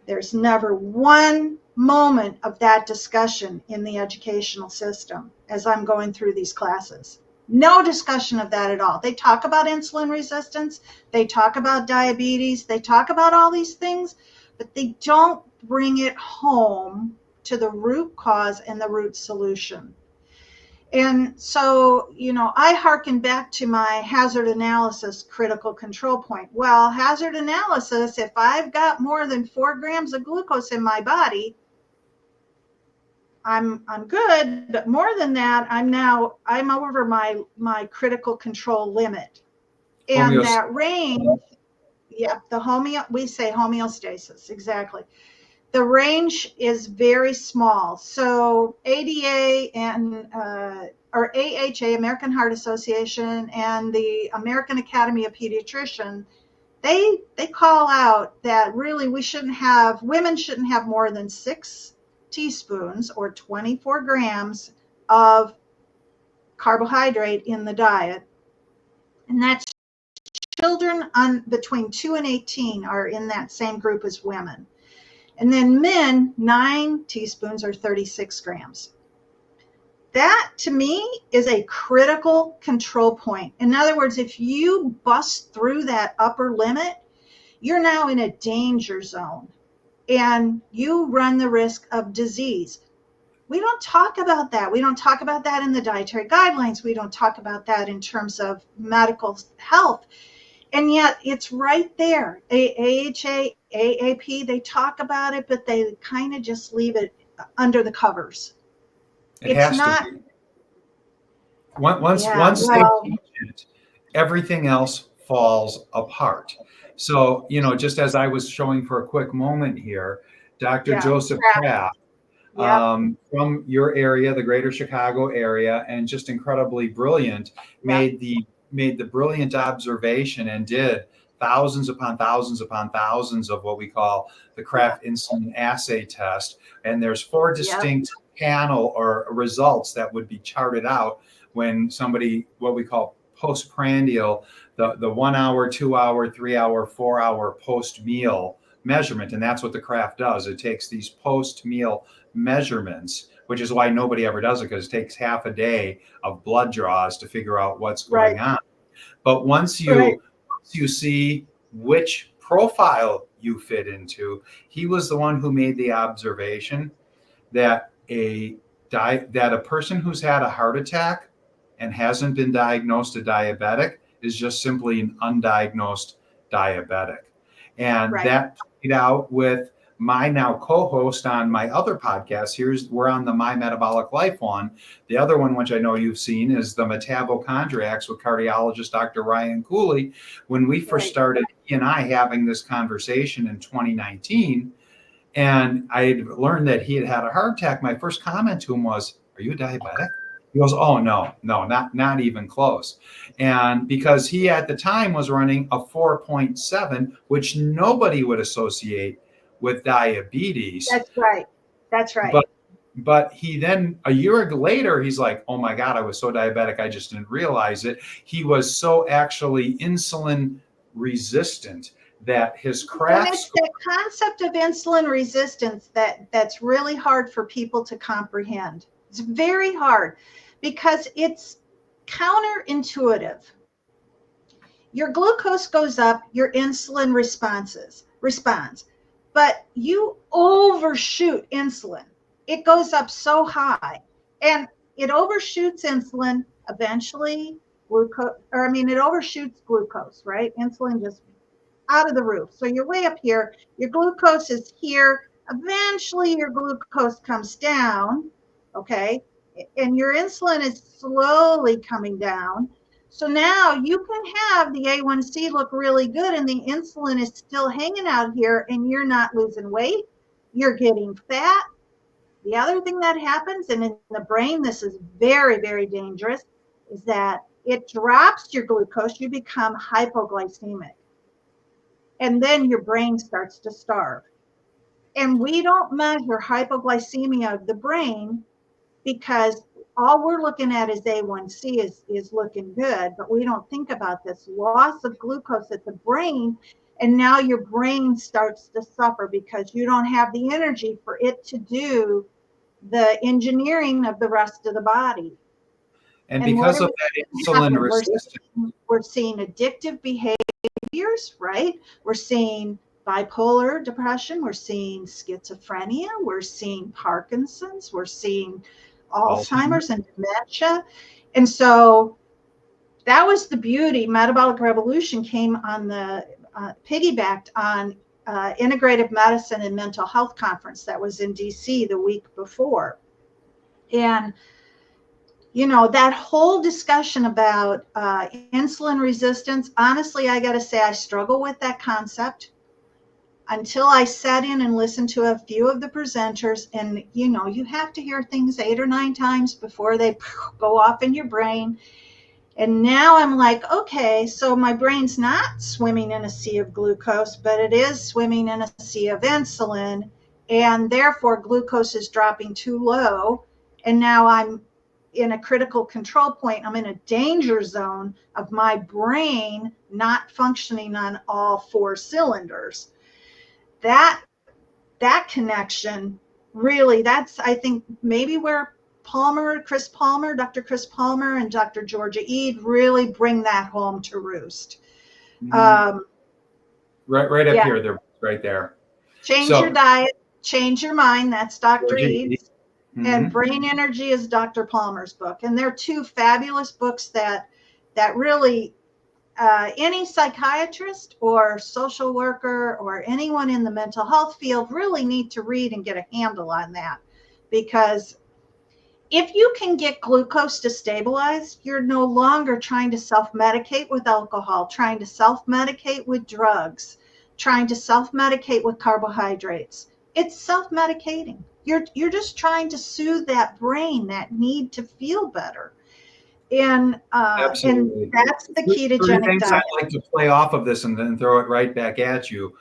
B: There's never one moment of that discussion in the educational system as I'm going through these classes. No discussion of that at all. They talk about insulin resistance, they talk about diabetes, they talk about all these things, but they don't bring it home to the root cause and the root solution. And so, I hearken back to my hazard analysis critical control point. Well, hazard analysis, if I've got more than 4 grams of glucose in my body, I'm good, but more than that, I'm over my critical control limit. And that range, we say homeostasis, exactly. The range is very small. So ADA and or AHA, American Heart Association, and the American Academy of Pediatricians, they call out that really women shouldn't have more than 6 teaspoons or 24 grams of carbohydrate in the diet. And that's children between 2 and 18 are in that same group as women. And then men, 9 teaspoons or 36 grams. That, to me, is a critical control point. In other words, if you bust through that upper limit, you're now in a danger zone, and you run the risk of disease. We don't talk about that. We don't talk about that in the dietary guidelines. We don't talk about that in terms of medical health. And yet it's right there. AHA, AAP, they talk about it, but they kind of just leave it under the covers.
A: It has to be. Once they teach it, everything else falls apart. So, just as I was showing for a quick moment here, Dr. Joseph Kraft, from your area, the greater Chicago area, and just incredibly brilliant, made the brilliant observation and did thousands upon thousands upon thousands of what we call the Kraft insulin assay test. And there's 4 distinct panel or results that would be charted out when somebody, what we call postprandial, the 1 hour, 2 hour, 3 hour, 4 hour post meal measurement. And that's what the Kraft does. It takes these post meal measurements, which is why nobody ever does it, because it takes half a day of blood draws to figure out what's going on. But once you see which profile you fit into, he was the one who made the observation that a person who's had a heart attack and hasn't been diagnosed a diabetic is just simply an undiagnosed diabetic. And that played out with my now co-host on my other podcast. We're on the My Metabolic Life one. The other one, which I know you've seen, is the Metabochondriacs with cardiologist Dr. Ryan Cooley. When we first started, he and I having this conversation in 2019, and I had learned that he had a heart attack, my first comment to him was, "Are you a diabetic?" He goes, "Oh, no, not even close." And because he at the time was running a 4.7, which nobody would associate with diabetes.
B: That's right.
A: But he then, a year later, he's like, "Oh my God, I was so diabetic, I just didn't realize it." He was so actually insulin resistant that his Kraft.
B: And it's the concept of insulin resistance that's really hard for people to comprehend. It's very hard because it's counterintuitive. Your glucose goes up, your insulin responds, but you overshoot insulin. It goes up so high, and it overshoots insulin. Eventually, it overshoots glucose, right? Insulin just out of the roof. So you're way up here. Your glucose is here. Eventually, your glucose comes down, okay? And your insulin is slowly coming down. So now you can have the A1C look really good and the insulin is still hanging out here and you're not losing weight. You're getting fat. The other thing that happens, and in the brain, this is very, very dangerous, is that it drops your glucose. You become hypoglycemic. And then your brain starts to starve. And we don't measure hypoglycemia of the brain because all we're looking at is A1C is looking good, but we don't think about this loss of glucose at the brain. And now your brain starts to suffer because you don't have the energy for it to do the engineering of the rest of the body.
A: And because of that insulin resistance,
B: we're seeing addictive behaviors, right? We're seeing bipolar depression, we're seeing schizophrenia, we're seeing Parkinson's, we're seeing Alzheimer's and dementia. And so that was the beauty. Metabolic Revolution came on the piggybacked on Integrative Medicine and Mental Health Conference that was in DC the week before. And, you know, that whole discussion about insulin resistance, honestly, I got to say, I struggle with that concept until I sat in and listened to a few of the presenters. And, you know, you have to hear things 8 or 9 times before they go off in your brain. And now I'm like, okay, so my brain's not swimming in a sea of glucose, but it is swimming in a sea of insulin. And therefore, glucose is dropping too low. And now I'm in a critical control point. I'm in a danger zone of my brain not functioning on all 4 cylinders. That connection, really, that's, I think, maybe where Dr. Chris Palmer and Dr. Georgia Ede really bring that home to roost.
A: Right up here, they're right there.
B: Change your diet, change your mind. That's Dr. Ede's. And Brain Energy is Dr. Palmer's book. And they're 2 fabulous books that really any psychiatrist or social worker or anyone in the mental health field really need to read and get a handle on that. Because if you can get glucose to stabilize, you're no longer trying to self-medicate with alcohol, trying to self-medicate with drugs, trying to self-medicate with carbohydrates. It's self-medicating. You're just trying to soothe that brain, that need to feel better. And that's the ketogenic diet.
A: I'd like to play off of this and then throw it right back at you.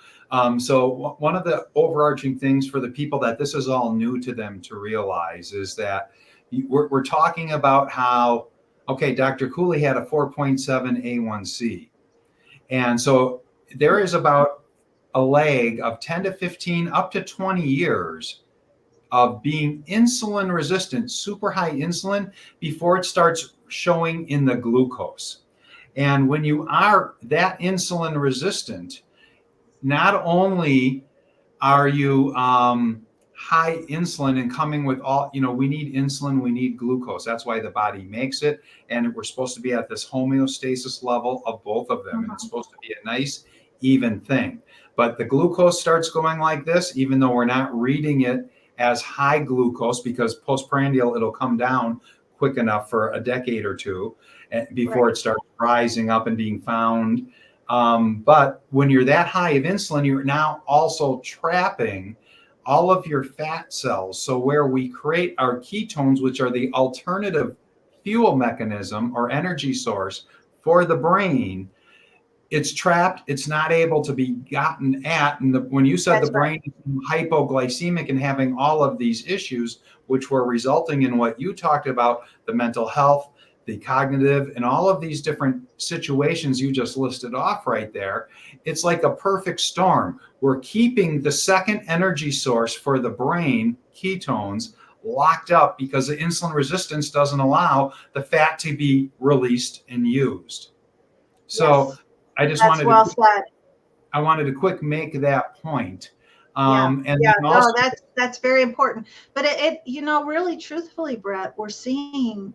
A: So one of the overarching things for the people that this is all new to them to realize is that we're talking about how, okay, Dr. Cooley had a 4.7 A1C. And so there is about a lag of 10 to 15, up to 20 years of being insulin resistant, super high insulin, before it starts showing in the glucose. And when you are that insulin resistant, not only are you high insulin and coming with all, you know, we need insulin, we need glucose. That's why the body makes it. And we're supposed to be at this homeostasis level of both of them. And it's supposed to be a nice, even thing. But the glucose starts going like this, even though we're not reading it as high glucose, because postprandial, it'll come down quick enough for a decade or 2 before it starts rising up and being found. But when you're that high of insulin, you're now also trapping all of your fat cells. So where we create our ketones, which are the alternative fuel mechanism or energy source for the brain, it's trapped. It's not able to be gotten at. And when you said the brain is hypoglycemic and having all of these issues, which were resulting in what you talked about, the mental health, the cognitive, and all of these different situations you just listed off right there, it's like a perfect storm. We're keeping the second energy source for the brain, ketones, locked up because the insulin resistance doesn't allow the fat to be released and used. So I just wanted to quick make that point.
B: That's very important. But it you know, really truthfully, Brett, we're seeing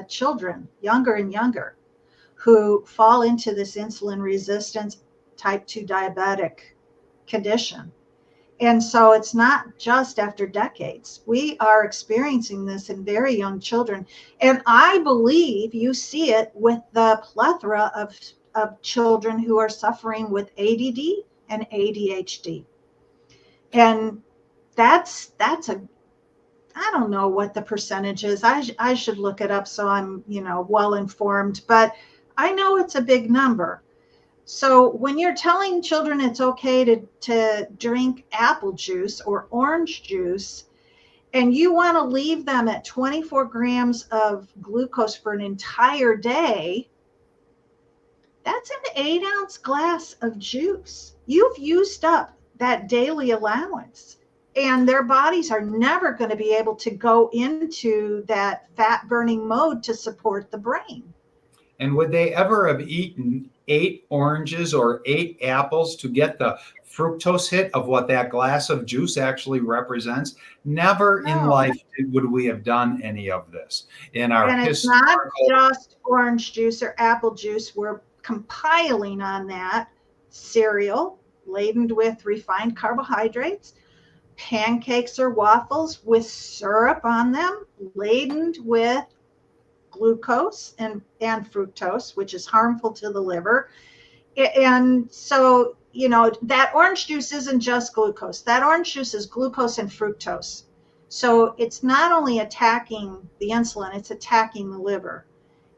B: children younger and younger who fall into this insulin resistance type 2 diabetic condition. And so it's not just after decades. We are experiencing this in very young children. And I believe you see it with the plethora of children who are suffering with ADD and ADHD. And that's a, I don't know what the percentage is. I should look it up so I'm, you know, well informed, but I know it's a big number. So when you're telling children it's okay to drink apple juice or orange juice, and you want to leave them at 24 grams of glucose for an entire day, that's an 8-ounce glass of juice. You've used up that daily allowance, and their bodies are never going to be able to go into that fat burning mode to support the brain.
A: And would they ever have eaten 8 oranges or 8 apples to get the fructose hit of what that glass of juice actually represents? Never in
B: No.
A: life would we have done any of this. In our
B: And it's not
A: historical,
B: just orange juice or apple juice. We're compiling on that cereal laden with refined carbohydrates, pancakes or waffles with syrup on them, laden with glucose and fructose, which is harmful to the liver. And so, that orange juice isn't just glucose. That orange juice is glucose and fructose. So it's not only attacking the insulin, it's attacking the liver.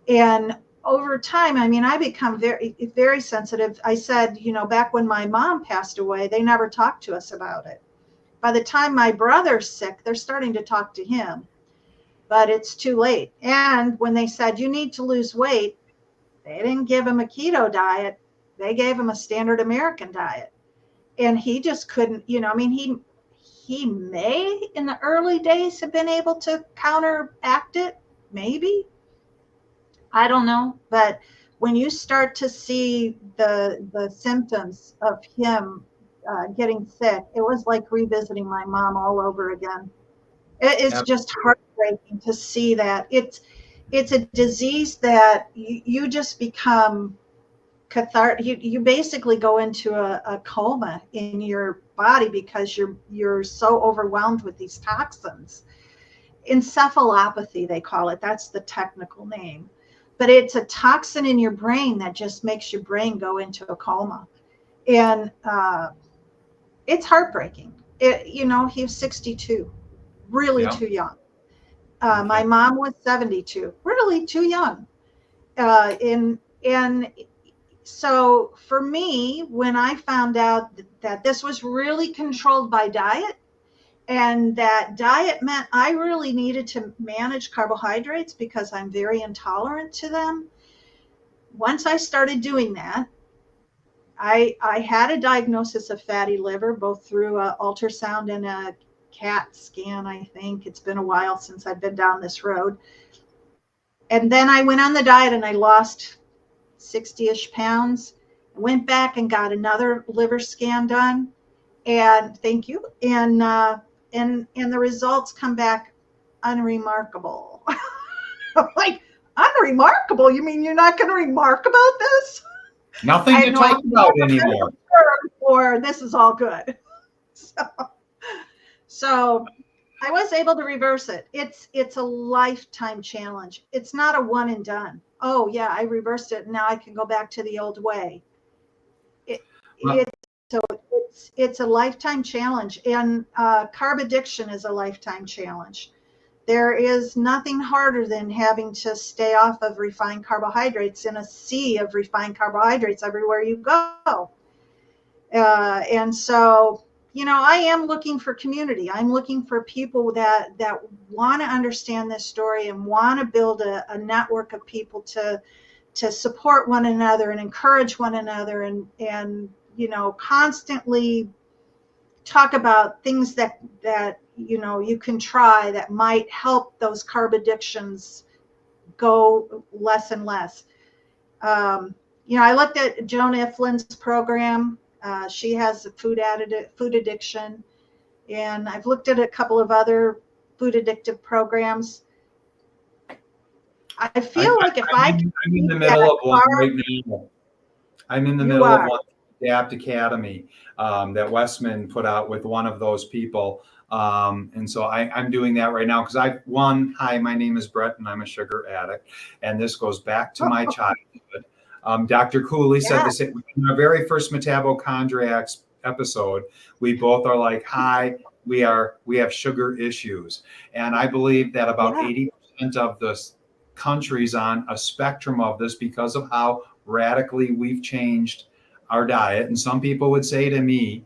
B: And over time, I become very, very sensitive. I said, back when my mom passed away, they never talked to us about it. By the time my brother's sick, they're starting to talk to him, but it's too late. And when they said, you need to lose weight, they didn't give him a keto diet. They gave him a standard American diet. And he just couldn't, he may in the early days have been able to counteract it, maybe. I don't know. But when you start to see the symptoms of him getting sick, it was like revisiting my mom all over again. It's just heartbreaking to see that. It's a disease that you just become cathartic. You basically go into a coma in your body because you're so overwhelmed with these toxins. Encephalopathy, they call it. That's the technical name. But it's a toxin in your brain that just makes your brain go into a coma. And it's heartbreaking. He was 62, really too young. My mom was 72, really too young. And so for me, when I found out that this was really controlled by diet, and that diet meant I really needed to manage carbohydrates because I'm very intolerant to them. Once I started doing that, I had a diagnosis of fatty liver, both through an ultrasound and a CAT scan, I think. It's been a while since I've been down this road. And then I went on the diet and I lost 60-ish pounds. I went back and got another liver scan done. And thank you. And the results come back unremarkable. I'm like, unremarkable? You mean you're not going to remark about this?
A: Nothing to talk about anymore.
B: Or this is all good. So I was able to reverse it. It's a lifetime challenge. It's not a one and done. Oh yeah, I reversed it. Now I can go back to the old way. It's a lifetime challenge, and carb addiction is a lifetime challenge. There is nothing harder than having to stay off of refined carbohydrates in a sea of refined carbohydrates everywhere you go. And so, I am looking for community. I'm looking for people that want to understand this story and want to build a network of people to support one another and encourage one another and constantly talk about things that you can try that might help those carb addictions go less and less. I looked at Joan Iflin's program. She has a food addiction, and I've looked at a couple of other food addictive programs. I feel like
A: I'm in the middle of one right now. I'm in the middle of one. Adapt Academy that Westman put out with one of those people. And so I'm doing that right now because hi, my name is Brett and I'm a sugar addict. And this goes back to my childhood. Dr. Cooley said this in our very first Metabochondriacs episode. We both are like, hi, we have sugar issues. And I believe that about 80% of the countries on a spectrum of this because of how radically we've changed our diet. And some people would say to me,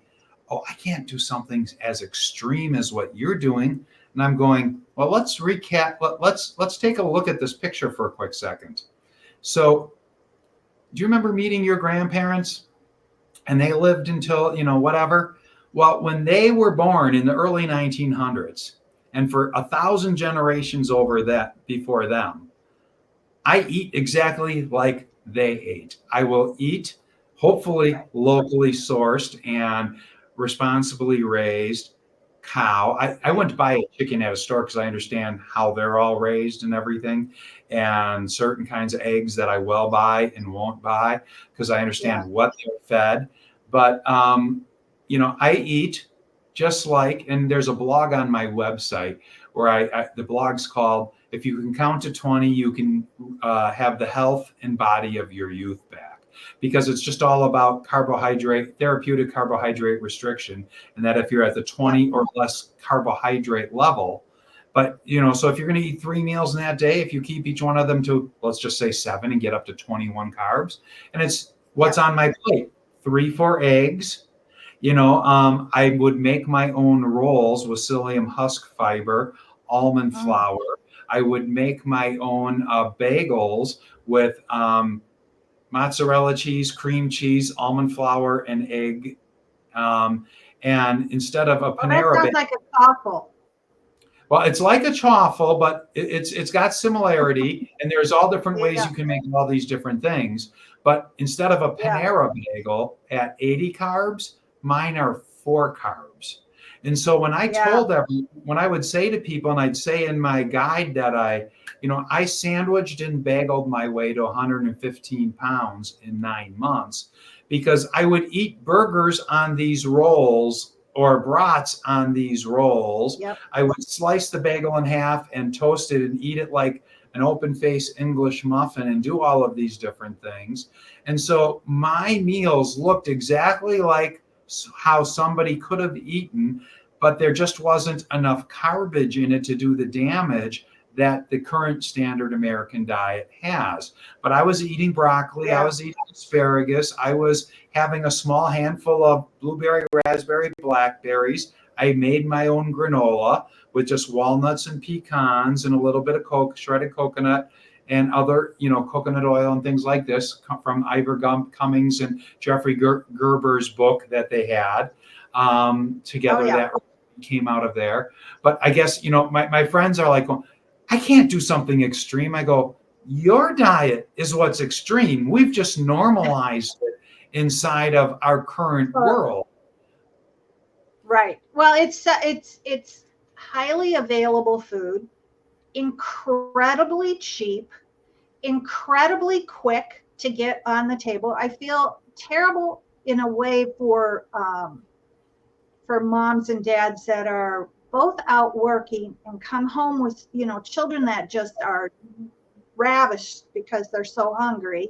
A: oh, I can't do something as extreme as what you're doing. And I'm going, well, let's recap. Let's take a look at this picture for a quick second. So do you remember meeting your grandparents? And they lived until, whatever. Well, when they were born in the early 1900s, and for 1,000 generations over that before them, I eat exactly like they ate. I will eat, hopefully,
B: Right.
A: locally sourced and responsibly raised cow. I
B: Right.
A: wouldn't buy a chicken at a store because I understand how they're all raised and everything, and certain kinds of eggs that I will buy and won't buy because I
B: Yeah.
A: understand what they're fed. But, I eat just like, and there's a blog on my website where the blog's called "If You Can Count to 20, You Can Have the Health and Body of Your Youth Back," because it's just all about therapeutic carbohydrate restriction, and that if you're at the
B: Yeah.
A: 20 or less carbohydrate level, but so if you're going to eat 3 meals in that day, if you keep each one of them to, let's just say 7, and get up to 21 carbs, and it's
B: Yeah.
A: what's on my plate: 3, 4 eggs. I would make my own rolls with psyllium husk fiber, almond
B: Mm.
A: flour. I would make my own bagels with mozzarella cheese, cream cheese, almond flour, and egg. Um, and instead of a
B: Well, that
A: Panera
B: sounds
A: bagel,
B: like it's awful.
A: well, it's like a chaffle, but it's got similarity, and there's all different ways
B: Yeah.
A: you can make all these different things. But instead of a
B: Yeah.
A: Panera bagel at 80 carbs, mine are 4 carbs. And so
B: Yeah.
A: when I would say to people, and I'd say in my guide that I sandwiched and bageled my way to 115 pounds in 9 months because I would eat burgers on these rolls or brats on these rolls.
B: Yep.
A: I would slice the bagel in half and toast it and eat it like an open face English muffin and do all of these different things. And so my meals looked exactly like how somebody could have eaten, but there just wasn't enough garbage in it to do the damage that the current standard American diet has. But I was eating broccoli, I
B: Yeah.
A: was eating asparagus, I was having a small handful of blueberry, raspberry, blackberries. I made my own granola with just walnuts and pecans and a little bit of shredded coconut and other, coconut oil and things like this from Ivor Cummings and Jeffrey Gerber's book that they had
B: Oh,
A: together
B: yeah.
A: that came out of there. But I guess, my friends are like, well, I can't do something extreme. I go, your diet is what's extreme. We've just normalized it inside of our current
B: Well,
A: world.
B: right. Well, it's highly available food, incredibly cheap, incredibly quick to get on the table. I feel terrible in a way for moms and dads that are both out working and come home with children that just are ravished because they're so hungry.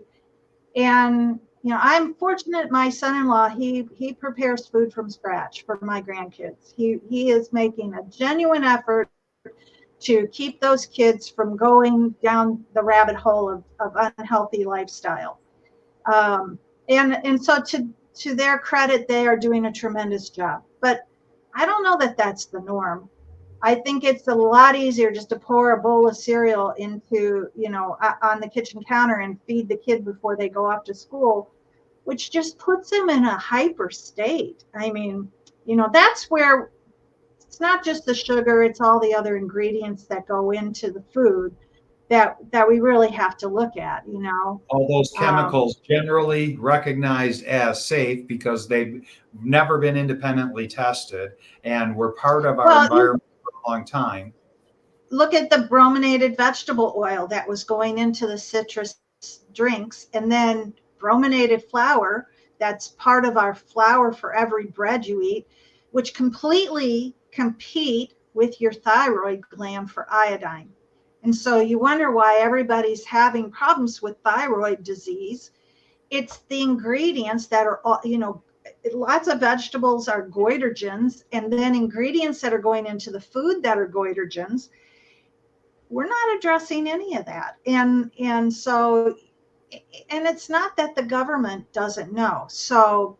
B: And I'm fortunate. My son-in-law, he prepares food from scratch for my grandkids. He is making a genuine effort to keep those kids from going down the rabbit hole of unhealthy lifestyle. Um, and so to their credit, they are doing a tremendous job. But I don't know that that's the norm. I think it's a lot easier just to pour a bowl of cereal into, on the kitchen counter and feed the kid before they go off to school, which just puts them in a hyper state. I mean, that's where it's not just the sugar, it's all the other ingredients that go into the food that we really have to look at.
A: All those
B: Um,
A: chemicals generally recognized as safe because they've never been independently tested and were part of our
B: well,
A: environment for a long time.
B: look at the brominated vegetable oil that was going into the citrus drinks, and then brominated flour that's part of our flour for every bread you eat, which completely compete with your thyroid gland for iodine. And so you wonder why everybody's having problems with thyroid disease. It's the ingredients that are, lots of vegetables are goitrogens, and then ingredients that are going into the food that are goitrogens. We're not addressing any of that. And so, and it's not that the government doesn't know. So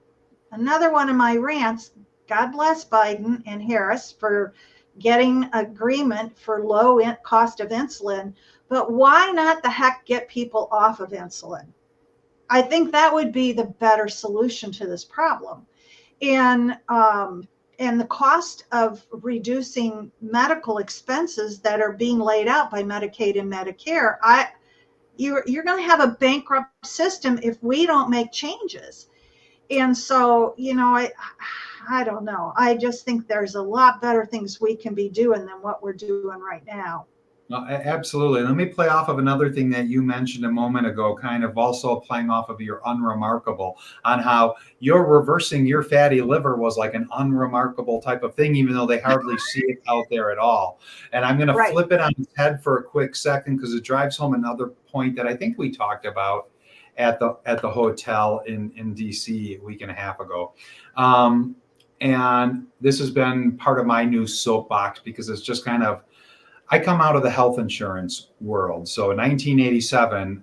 B: another one of my rants, God bless Biden and Harris for getting agreement for low cost of insulin, but why not the heck get people off of insulin? I think that would be the better solution to this problem. And the cost of reducing medical expenses that are being laid out by Medicaid and Medicare, you're going to have a bankrupt system if we don't make changes. And so, I don't know. I just think there's a lot better things we can be doing than what we're doing right now.
A: No, absolutely. Let me play off of another thing that you mentioned a moment ago, kind of also playing off of your unremarkable, on how you're reversing your fatty liver was like an unremarkable type of thing, even though they hardly see it out there at all. And I'm going to
B: Right.
A: flip it on its head for a quick second because it drives home another point that I think we talked about at the hotel in DC a week and a half ago. And this has been part of my new soapbox because it's just kind of, I come out of the health insurance world. So in 1987,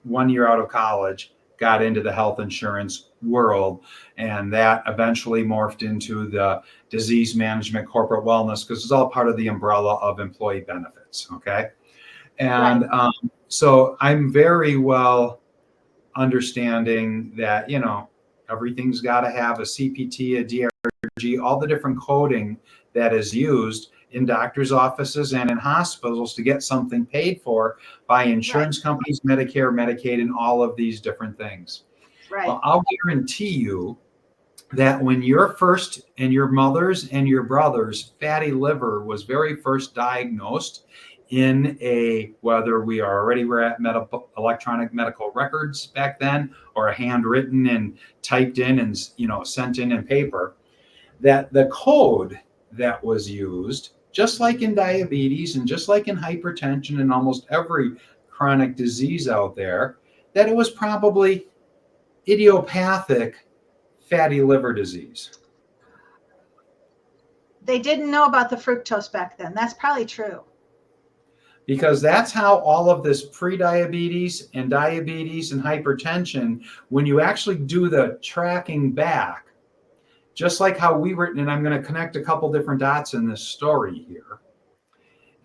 A: 1 year out of college, got into the health insurance world. And that eventually morphed into the disease management, corporate wellness, because it's all part of the umbrella of employee benefits. Okay. And so I'm very well understanding that, everything's got to have a CPT, a DRG, all the different coding that is used in doctors' offices and in hospitals to get something paid for by insurance companies, Medicare, Medicaid, and all of these different things.
B: Right.
A: Well, I'll guarantee you that when your first and your mother's and your brother's fatty liver was very first diagnosed in whether we already were at electronic medical records back then, or a handwritten and typed in and sent in paper, that the code that was used, just like in diabetes and just like in hypertension and almost every chronic disease out there, that it was probably idiopathic fatty liver disease.
B: They didn't know about the fructose back then. That's probably true.
A: Because that's how all of this pre-diabetes and diabetes and hypertension, when you actually do the tracking back, just like how we were, and I'm going to connect a couple different dots in this story here.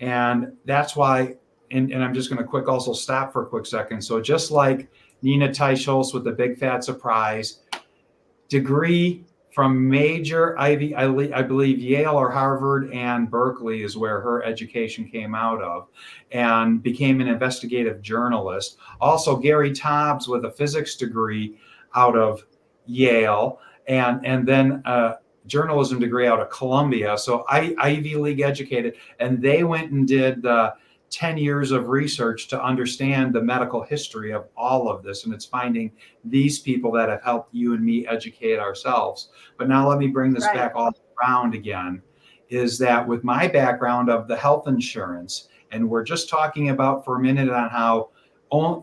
A: And that's why, and I'm just going to also stop for a quick second. So just like Nina Teicholz with the big fat surprise, degree from major Ivy, I believe Yale or Harvard and Berkeley is where her education came out of, and became an investigative journalist. Also Gary Taubes with a physics degree out of Yale, and then a journalism degree out of Columbia. So Ivy League educated, and they went and did the 10 years of research to understand the medical history of all of this. And it's finding these people that have helped you and me educate ourselves. But now let me bring this back all around again, is that with my background of the health insurance, and we're just talking about for a minute on how,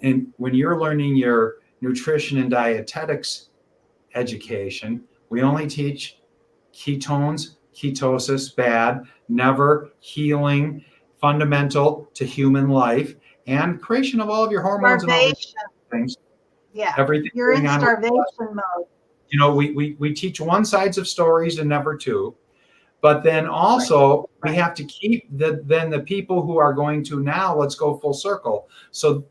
A: and when you're learning your nutrition and dietetics education, we only teach ketones, ketosis, bad, never, healing, fundamental to human life, and creation of all of your hormones
B: starvation.
A: And all these things.
B: Yeah,
A: everything
B: you're in starvation mode.
A: We teach one sides of stories and never two. But then also we have to keep the people who are going to, now let's go full circle. So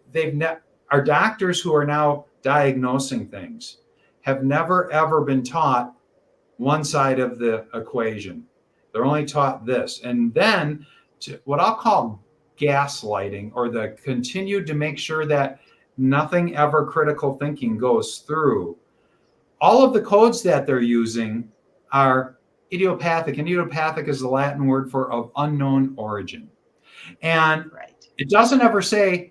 A: our doctors who are now diagnosing things have never ever been taught one side of the equation. They're only taught this. And then to what I'll call gaslighting, or the continued to make sure that nothing ever critical thinking goes through. All of the codes that they're using are idiopathic, and idiopathic is the Latin word for of unknown origin. And it doesn't ever say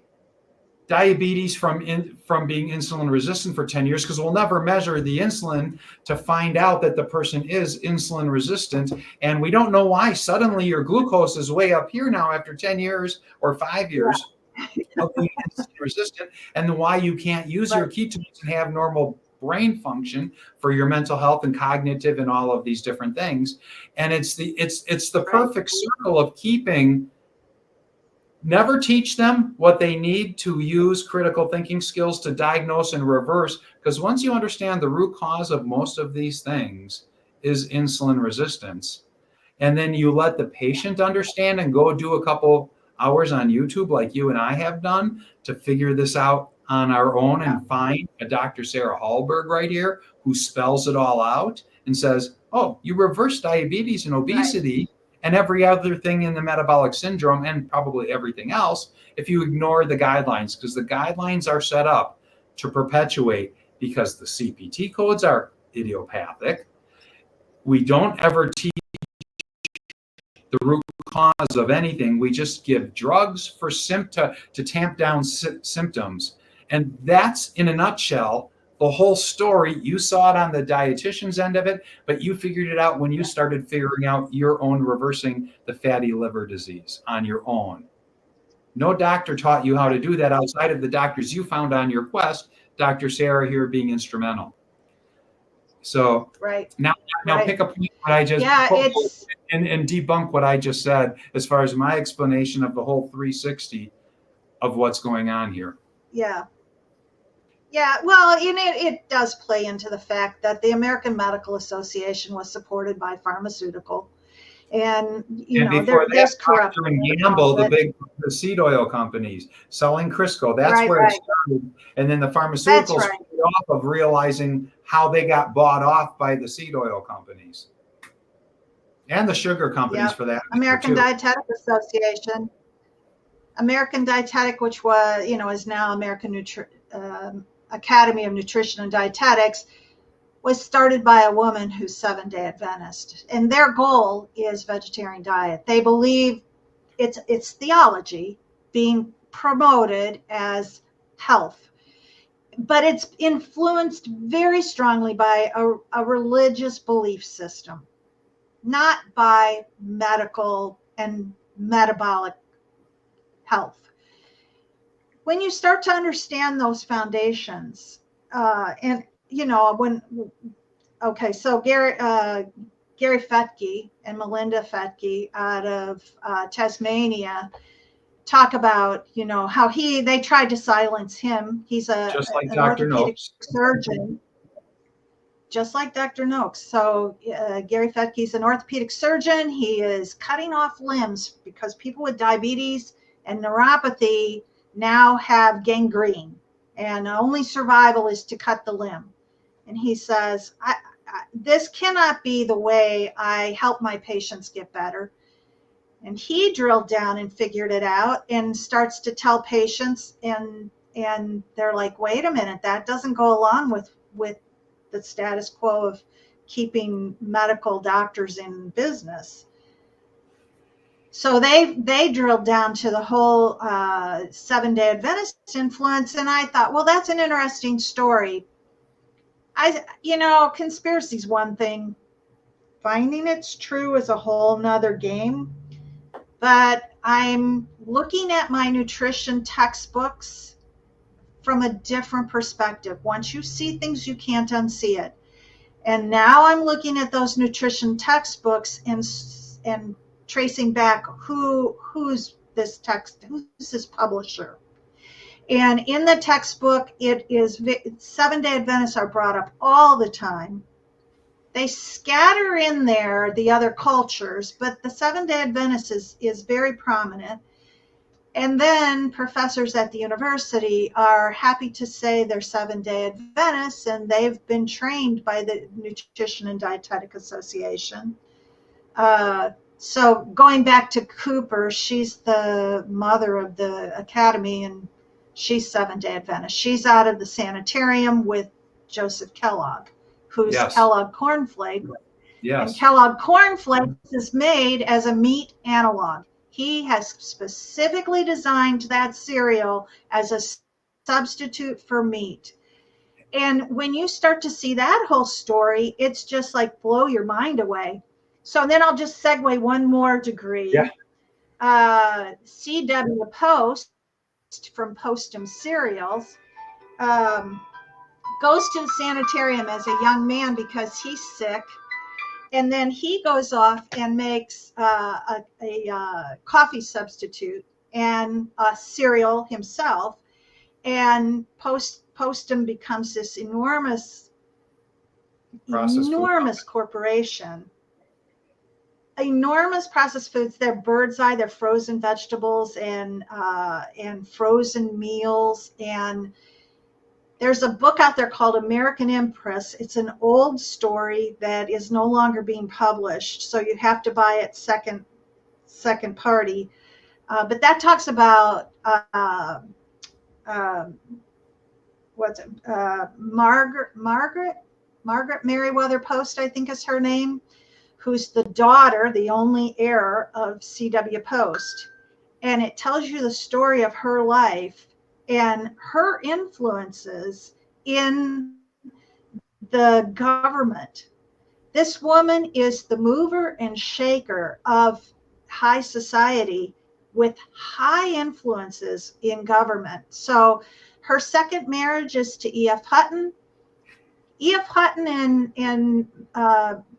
A: diabetes from being insulin resistant for 10 years, because we'll never measure the insulin to find out that the person is insulin resistant. And we don't know why suddenly your glucose is way up here now after 10 years or 5 years of being insulin resistant, and why you can't use your ketones and have normal brain function for your mental health and cognitive and all of these different things. And it's the perfect circle of keeping. Never teach them what they need to use critical thinking skills to diagnose and reverse, because once you understand the root cause of most of these things is insulin resistance, and then you let the patient understand and go do a couple hours on YouTube like you and I have done to figure this out on our own, and find a Dr. Sarah Hallberg right here who spells it all out and says, oh, you reverse diabetes and obesity and every other thing in the metabolic syndrome, and probably everything else, if you ignore the guidelines, because the guidelines are set up to perpetuate, because the CPT codes are idiopathic. We don't ever teach the root cause of anything. We just give drugs for to tamp down symptoms. And that's, in a nutshell, the whole story. You saw it on the dietitian's end of it, but you figured it out when you started figuring out your own reversing the fatty liver disease on your own. No doctor taught you how to do that outside of the doctors you found on your quest, Dr. Sarah here being instrumental. So now pick a point what I just and debunk what I just said as far as my explanation of the whole 360 of what's going on here.
B: Yeah. Well, it does play into the fact that the American Medical Association was supported by pharmaceutical, and there's corruption.
A: Procter & Gamble, the seed oil companies selling Crisco. That's where it started, and then the pharmaceuticals paid off of realizing how they got bought off by the seed oil companies and the sugar companies for that.
B: American Dietetic Association, American Dietetic, which was is now American Academy of Nutrition and Dietetics, was started by a woman who's Seventh-day Adventist, and their goal is vegetarian diet. They believe it's theology being promoted as health, but it's influenced very strongly by a religious belief system, not by medical and metabolic health. When you start to understand those foundations, so Gary Fettke and Melinda Fettke out of Tasmania talk about, how they tried to silence him. He's an orthopedic surgeon, just like Dr. Noakes. So Gary Fettke's an orthopedic surgeon. He is cutting off limbs because people with diabetes and neuropathy now have gangrene, and only survival is to cut the limb. And he says, this cannot be the way I help my patients get better. And he drilled down and figured it out and starts to tell patients, and they're like, wait a minute, that doesn't go along with the status quo of keeping medical doctors in business. So they drilled down to the whole Seventh-day Adventist influence, and I thought, well, that's an interesting story. Conspiracy is one thing. Finding it's true is a whole nother game. But I'm looking at my nutrition textbooks from a different perspective. Once you see things, you can't unsee it. And now I'm looking at those nutrition textbooks and tracing back who's this publisher. And in the textbook, it is Seventh-day Adventists are brought up all the time. They scatter in there the other cultures, but the Seventh-day Adventist is very prominent. And then professors at the university are happy to say they're Seventh-day Adventists, and they've been trained by the Nutrition and Dietetic Association. So going back to Cooper, she's the mother of the academy, and she's Seventh-day Adventist. She's out of the sanitarium with Joseph Kellogg, who's Kellogg Cornflake.
A: Yes.
B: And Kellogg Cornflakes is made as a meat analog. He has specifically designed that cereal as a substitute for meat. And when you start to see that whole story, it's just like blow your mind away. So then I'll just segue one more degree. C.W. Post from Postum Cereals goes to the sanitarium as a young man because he's sick. And then he goes off and makes a coffee substitute and a cereal himself. And Postum becomes this enormous corporation. Enormous processed foods. They're bird's eye. They're frozen vegetables and frozen meals. And there's a book out there called American Empress. It's an old story that is no longer being published, so you have to buy it second party. But that talks about Margaret Merriweather Post, I think is her name, who's the daughter, the only heir of C.W. Post. And it tells you the story of her life and her influences in the government. This woman is the mover and shaker of high society with high influences in government. So her second marriage is to E.F. Hutton. E.F. Hutton and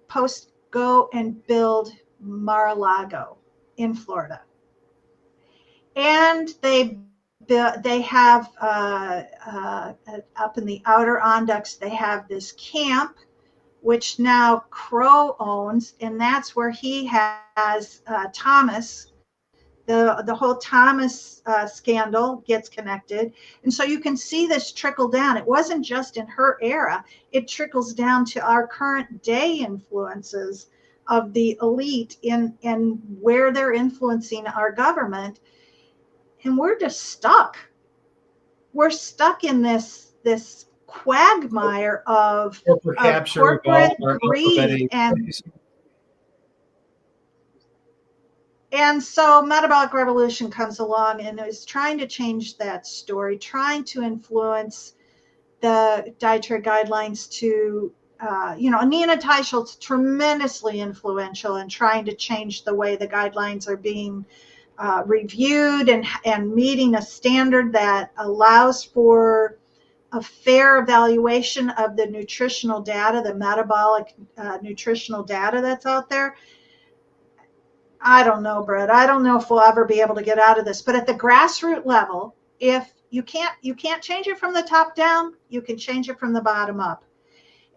B: Post go and build Mar-a-Lago in Florida. And they have up in the outer Ondux, they have this camp, which now Crow owns, and that's where he has Thomas. The whole Thomas scandal gets connected. And so you can see this trickle down. It wasn't just in her era. It trickles down to our current day influences of the elite in where they're influencing our government. And we're just stuck. We're stuck in this quagmire of corporate greed. And so Metabolic Revolution comes along and is trying to change that story, trying to influence the dietary guidelines to, Nina Teichel's tremendously influential in trying to change the way the guidelines are being reviewed and meeting a standard that allows for a fair evaluation of the nutritional data, the metabolic nutritional data that's out there. I don't know, Brett. I don't know if we'll ever be able to get out of this. But at the grassroots level, if you can't change it from the top down, you can change it from the bottom up.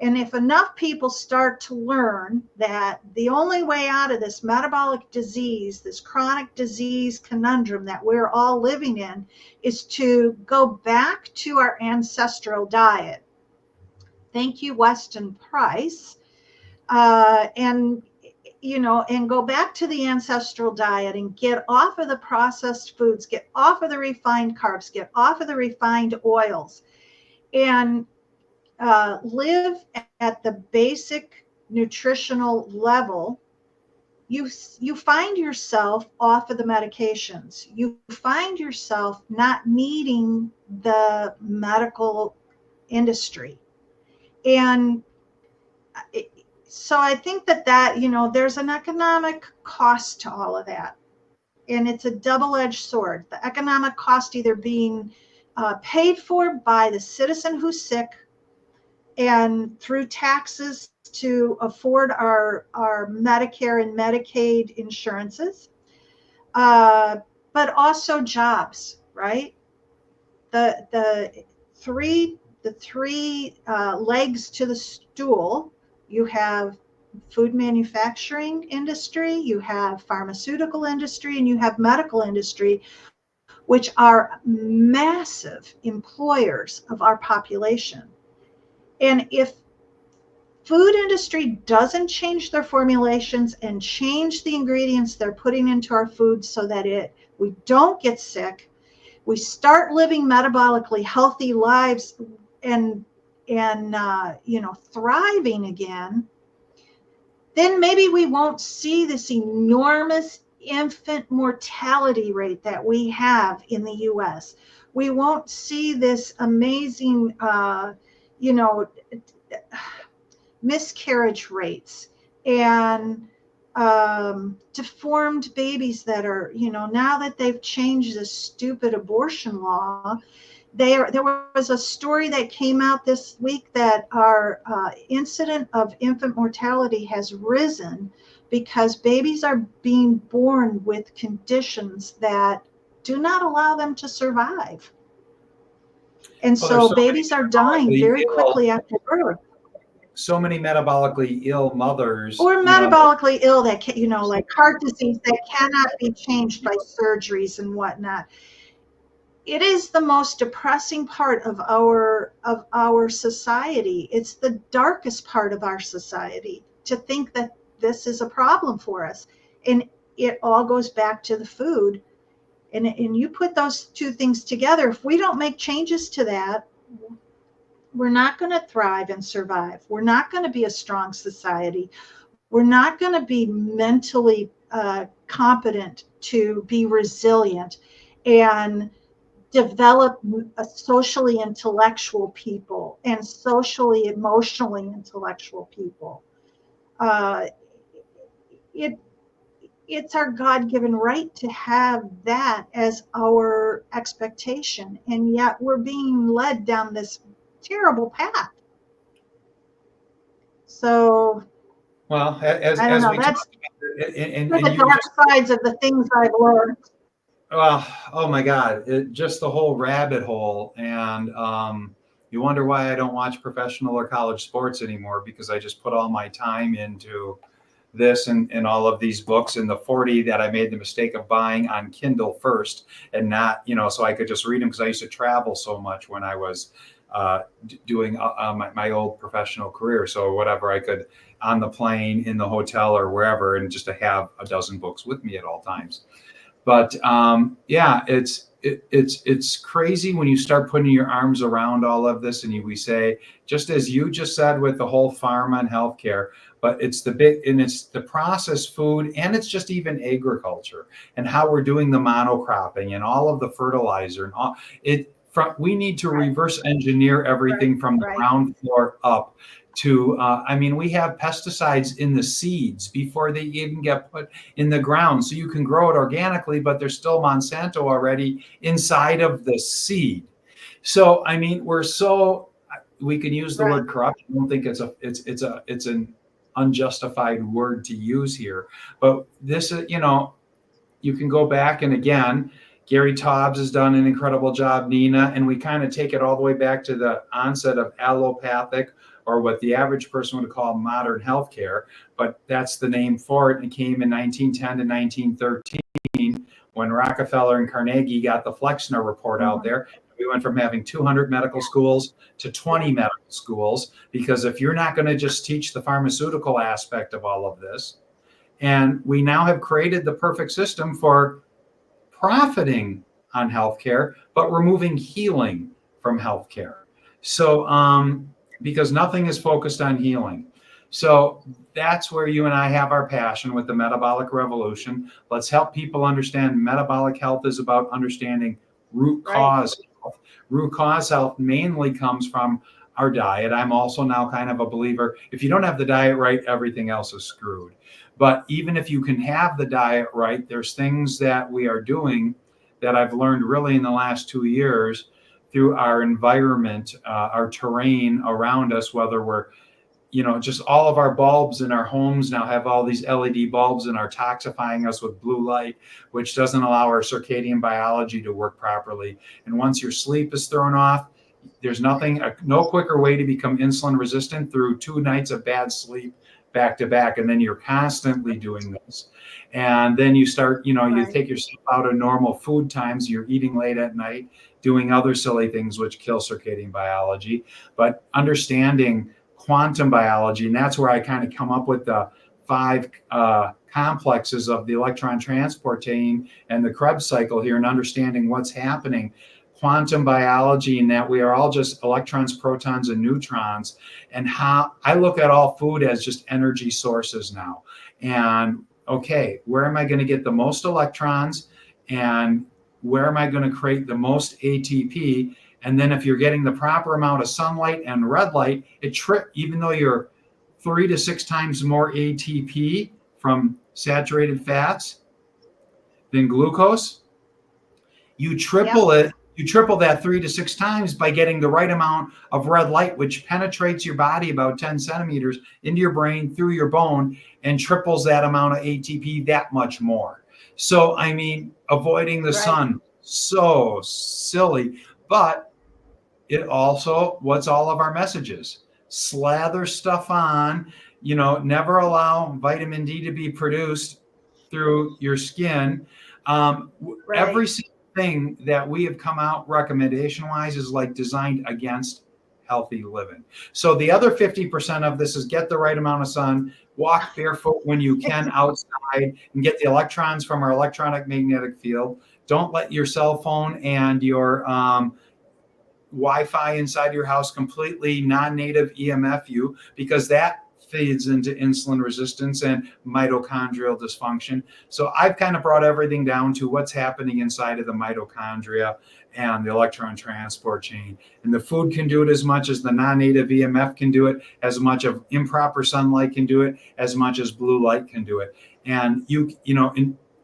B: And if enough people start to learn that the only way out of this metabolic disease, this chronic disease conundrum that we're all living in, is to go back to our ancestral diet. Thank you, Weston Price. And go back to the ancestral diet and get off of the processed foods, get off of the refined carbs, get off of the refined oils, and live at the basic nutritional level, you find yourself off of the medications. You find yourself not needing the medical industry. And so I think that there's an economic cost to all of that. And it's a double-edged sword. The economic cost either being paid for by the citizen who's sick and through taxes to afford our Medicare and Medicaid insurances, but also jobs, right? The three legs to the stool. You have food manufacturing industry, you have pharmaceutical industry, and you have medical industry, which are massive employers of our population. And if food industry doesn't change their formulations and change the ingredients they're putting into our food so that we don't get sick, we start living metabolically healthy lives and thriving again, then maybe we won't see this enormous infant mortality rate that we have in the U.S. We won't see this amazing, miscarriage rates and deformed babies that are, now that they've changed the stupid abortion law. There was a story that came out this week that our incident of infant mortality has risen because babies are being born with conditions that do not allow them to survive. And so babies are dying very quickly after birth.
A: So many metabolically ill mothers.
B: Or metabolically ill that, like heart disease that cannot be changed by surgeries and whatnot. It is the most depressing part of our society. It's the darkest part of our society to think that this is a problem for us. And it all goes back to the food. And you put those two things together. If we don't make changes to that, we're not going to thrive and survive. We're not going to be a strong society. We're not going to be mentally competent to be resilient and develop a socially intellectual people and socially emotionally intellectual people. It's our God-given right to have that as our expectation, and yet we're being led down this terrible path. So,
A: Well,
B: I don't
A: as
B: know.
A: we
B: That's
A: talked about it,
B: the
A: and you
B: dark
A: just,
B: sides of the things I've learned.
A: well, oh my God, just the whole rabbit hole. And you wonder why I don't watch professional or college sports anymore, because I just put all my time into this and all of these books, and the 40 that I made the mistake of buying on Kindle first, and not, so I could just read them, because I used to travel so much when I was doing my old professional career. So whatever I could on the plane, in the hotel, or wherever, and just to have a dozen books with me at all times. But yeah, it's crazy when you start putting your arms around all of this, and we say, just as you just said with the whole pharma and healthcare, but it's the processed food, and it's just even agriculture, and how we're doing the monocropping and all of the fertilizer and all it. We need to reverse engineer everything from the ground floor up to, we have pesticides in the seeds before they even get put in the ground. So you can grow it organically, but there's still Monsanto already inside of the seed. So, we can use the word corrupt. I don't think it's an unjustified word to use here, but this is, you can go back, and again, Gary Taubes has done an incredible job, Nina, and we kind of take it all the way back to the onset of allopathic, or what the average person would call modern healthcare, but that's the name for it. And it came in 1910 to 1913 when Rockefeller and Carnegie got the Flexner report out there. We went from having 200 medical schools to 20 medical schools, because if you're not going to just teach the pharmaceutical aspect of all of this, and we now have created the perfect system for profiting on healthcare, but removing healing from healthcare. So, because nothing is focused on healing. So that's where you and I have our passion with the metabolic revolution. Let's help people understand metabolic health is about understanding root cause health. Root cause health mainly comes from our diet. I'm also now kind of a believer, if you don't have the diet right, everything else is screwed. But even if you can have the diet right, there's things that we are doing that I've learned really in the last 2 years through our environment, our terrain around us, whether we're, just all of our bulbs in our homes now have all these LED bulbs and are toxifying us with blue light, which doesn't allow our circadian biology to work properly. And once your sleep is thrown off, there's no quicker way to become insulin resistant through 2 nights of bad sleep back to back. And then you're constantly doing this. And then you start, you take yourself out of normal food times, you're eating late at night, doing other silly things which kill circadian biology. But understanding quantum biology, and that's where I kind of come up with the 5 complexes of the electron transport chain and the Krebs cycle here, and understanding what's happening. Quantum biology, and that we are all just electrons, protons, and neutrons, and how I look at all food as just energy sources now. And okay, where am I going to get the most electrons, and where am I going to create the most ATP? And then if you're getting the proper amount of sunlight and red light, even though you're 3 to 6 times more ATP from saturated fats than glucose, you triple it. You triple that 3 to 6 times by getting the right amount of red light, which penetrates your body about 10 centimeters into your brain through your bone, and triples that amount of ATP that much more. So, avoiding the sun, so silly, but it also, what's all of our messages? Slather stuff on, never allow vitamin D to be produced through your skin. Every single thing that we have come out recommendation wise is like designed against healthy living. So the other 50% of this is get the right amount of sun, walk barefoot when you can outside, and get the electrons from our electronic magnetic field. Don't let your cell phone and your Wi-Fi inside your house completely non-native EMF you, because that feeds into insulin resistance and mitochondrial dysfunction. So I've kind of brought everything down to what's happening inside of the mitochondria and the electron transport chain. And the food can do it as much as the non-native EMF can do it, as much of improper sunlight can do it, as much as blue light can do it. And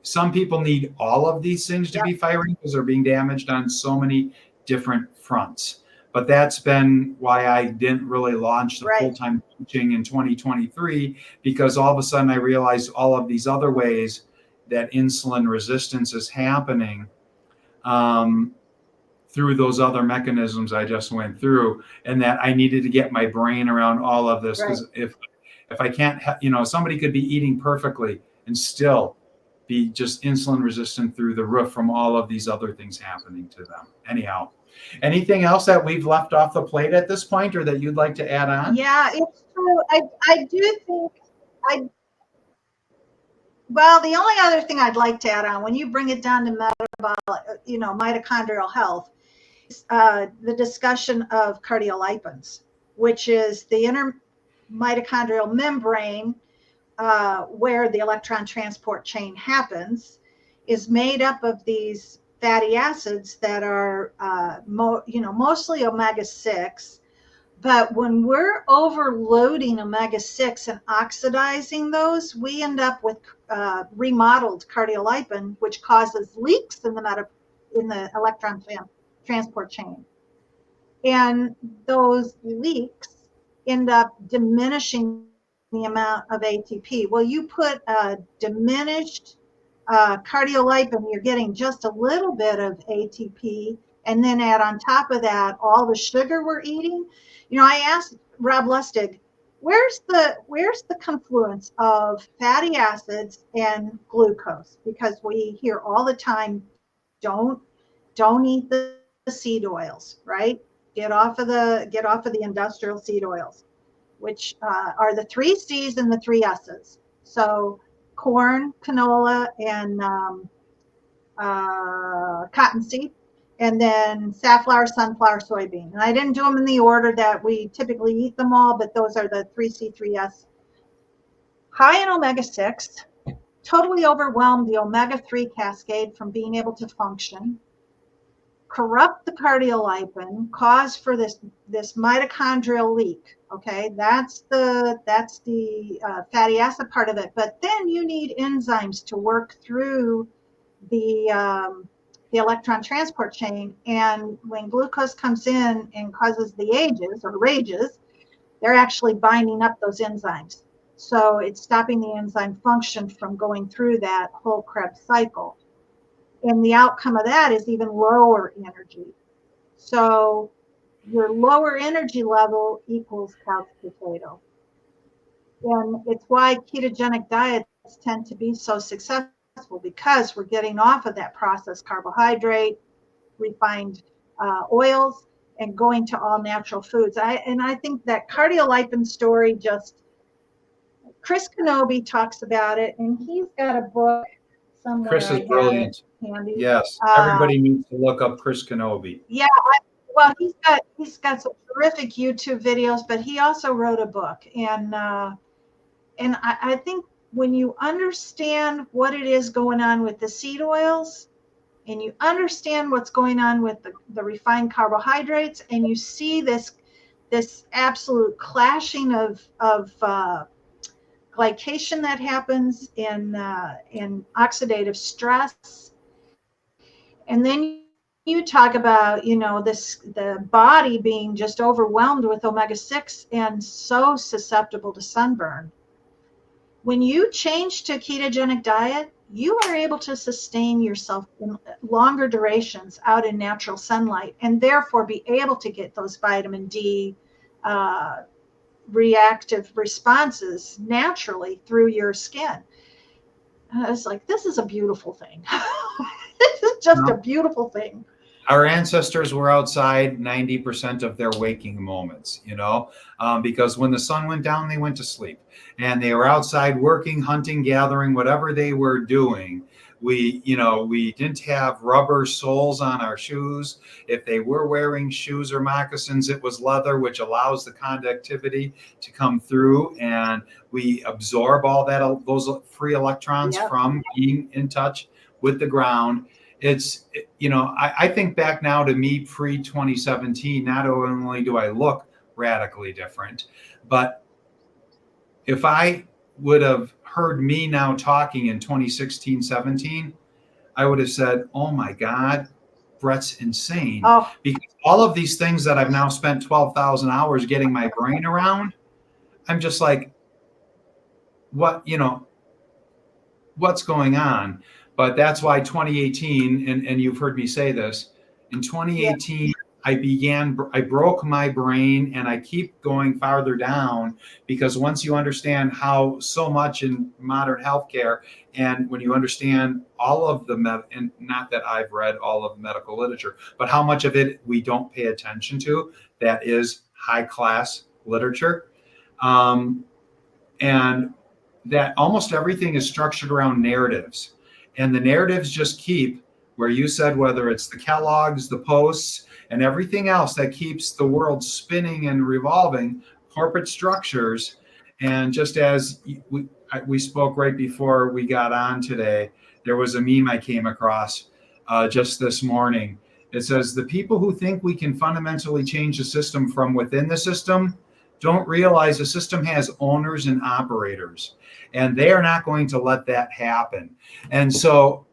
A: some people need all of these things to be firing because they're being damaged on so many different fronts. But that's been why I didn't really launch the full-time coaching in 2023, because all of a sudden I realized all of these other ways that insulin resistance is happening through those other mechanisms I just went through, and that I needed to get my brain around all of this. Because if I can't, somebody could be eating perfectly and still be just insulin resistant through the roof from all of these other things happening to them. Anyhow, anything else that we've left off the plate at this point, or that you'd like to add on?
B: Yeah, it's true. I do think well, the only other thing I'd like to add on, when you bring it down to metabolic, mitochondrial health, is the discussion of cardiolipins, which is the inner mitochondrial membrane where the electron transport chain happens, is made up of these fatty acids that are, mostly omega-6. But when we're overloading omega-6 and oxidizing those, we end up with remodeled cardiolipin, which causes leaks in the electron transport chain. And those leaks end up diminishing the amount of ATP. Well, you put a diminished cardiolipin, you're getting just a little bit of ATP, and then add on top of that all the sugar we're eating. I asked Rob Lustig, where's the confluence of fatty acids and glucose? Because we hear all the time, don't eat the seed oils, right? Get off of the industrial seed oils, which are the 3 C's and the 3 S's. So corn, canola, and cottonseed, and then safflower, sunflower, soybean. And I didn't do them in the order that we typically eat them all, but those are the 3C, 3S. High in omega-6, totally overwhelmed the omega-3 cascade from being able to function, corrupt the cardiolipin, cause for this mitochondrial leak. Okay, that's the fatty acid part of it. But then you need enzymes to work through the electron transport chain. And when glucose comes in and causes the ages or rages, they're actually binding up those enzymes. So it's stopping the enzyme function from going through that whole Krebs cycle. And the outcome of that is even lower energy. So your lower energy level equals couch potato. And it's why ketogenic diets tend to be so successful, because we're getting off of that processed carbohydrate, refined oils, and going to all natural foods. I think that cardiolipin story, Chris Kenobi talks about it, and he's got a book somewhere.
A: Chris is brilliant.
B: Handy.
A: Yes, everybody needs to look up Chris Kenobi.
B: Yeah, he's got some terrific YouTube videos, but he also wrote a book, and I think when you understand what it is going on with the seed oils, and you understand what's going on with the refined carbohydrates, and you see this absolute clashing of glycation that happens in oxidative stress. And then you talk about, the body being just overwhelmed with omega-6 and so susceptible to sunburn. When you change to a ketogenic diet, you are able to sustain yourself in longer durations out in natural sunlight, and therefore be able to get those vitamin D reactive responses naturally through your skin. And I was like, this is a beautiful thing. This is just a beautiful thing.
A: our ancestors were outside 90% of their waking moments, because when the sun went down, they went to sleep, and they were outside working, hunting, gathering, whatever they were doing. We didn't have rubber soles on our shoes. If they were wearing shoes or moccasins, it was leather, which allows the conductivity to come through, and we absorb all those free electrons from being in touch with the ground. I think back now to me pre-2017, not only do I look radically different, but if I would have heard me now talking in 2016, 17, I would have said, oh my God, Brett's insane.
B: Oh.
A: Because all of these things that I've now spent 12,000 hours getting my brain around, I'm just like, what's going on? But that's why 2018, and you've heard me say this, in 2018, I broke my brain, and I keep going farther down, because once you understand how so much in modern healthcare, and when you understand all of and not that I've read all of the medical literature, but how much of it we don't pay attention to, that is high class literature. And that almost everything is structured around narratives. And the narratives just keep, where you said, whether it's the Kellogg's, the Posts, and everything else that keeps the world spinning and revolving, corporate structures. And just as we spoke right before we got on today, there was a meme I came across just this morning. It says, the people who think we can fundamentally change the system from within the system don't realize the system has owners and operators, and they are not going to let that happen. And so,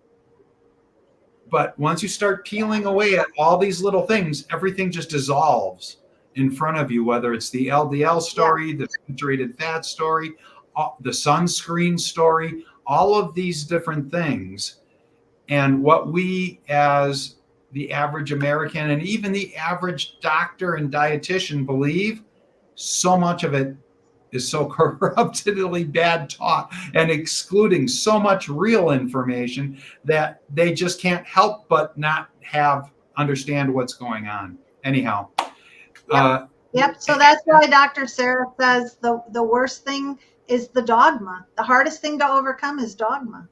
A: but once you start peeling away at all these little things, everything just dissolves in front of you, whether it's the LDL story, the saturated fat story, the sunscreen story, all of these different things. And what we, as the average American and even the average doctor and dietitian, believe, so much of it is so corruptedly bad taught and excluding so much real information that they just can't help but not understand what's going on. Anyhow.
B: Yep. So that's why Dr. Sarah says the worst thing is the dogma. The hardest thing to overcome is dogma.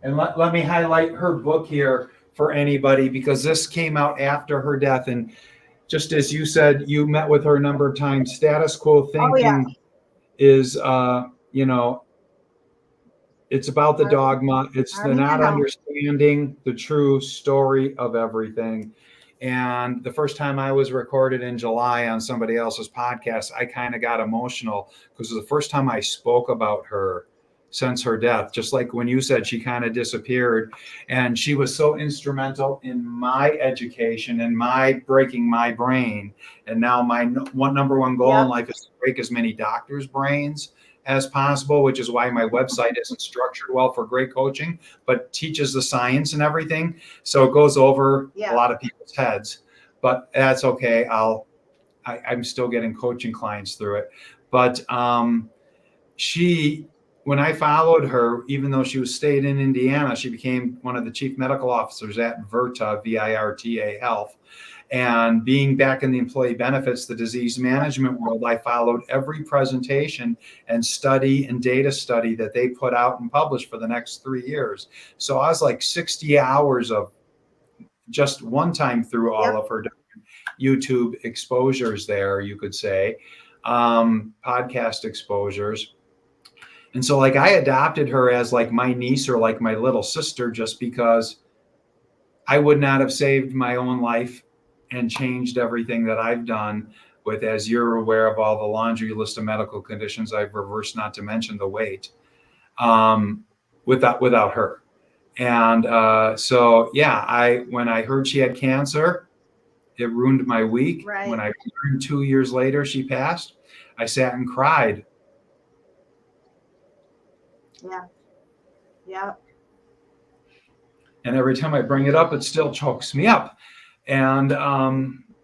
A: And let me highlight her book here for anybody, because this came out after her death. And just as you said, you met with her a number of times. Status quo thinking is, it's about the dogma. It's the not understanding the true story of everything. And the first time I was recorded in July on somebody else's podcast, I kind of got emotional, because it was the first time I spoke about her since her death. Just like when you said she kind of disappeared, and she was so instrumental in my education and my breaking my brain. And now my number one goal in life is to break as many doctors' brains as possible, which is why my website isn't structured well for great coaching, but teaches the science and everything. So it goes over a lot of people's heads, but that's okay. I'm still getting coaching clients through it. But when I followed her, even though she was stayed in Indiana, she became one of the chief medical officers at Virta, VIRTA Health. And being back in the employee benefits, the disease management world, I followed every presentation and study and data study that they put out and published for the next 3 years. So I was like 60 hours of just one time through all of her YouTube exposures there, you could say, podcast exposures. And so like I adopted her as like my niece or like my little sister, just because I would not have saved my own life and changed everything that I've done with, as you're aware of, all the laundry list of medical conditions I've reversed, not to mention the weight, without her. And when I heard she had cancer, it ruined my week.
B: Right.
A: When I learned 2 years later she passed, I sat and cried.
B: Yeah.
A: And every time I bring it up, it still chokes me up. And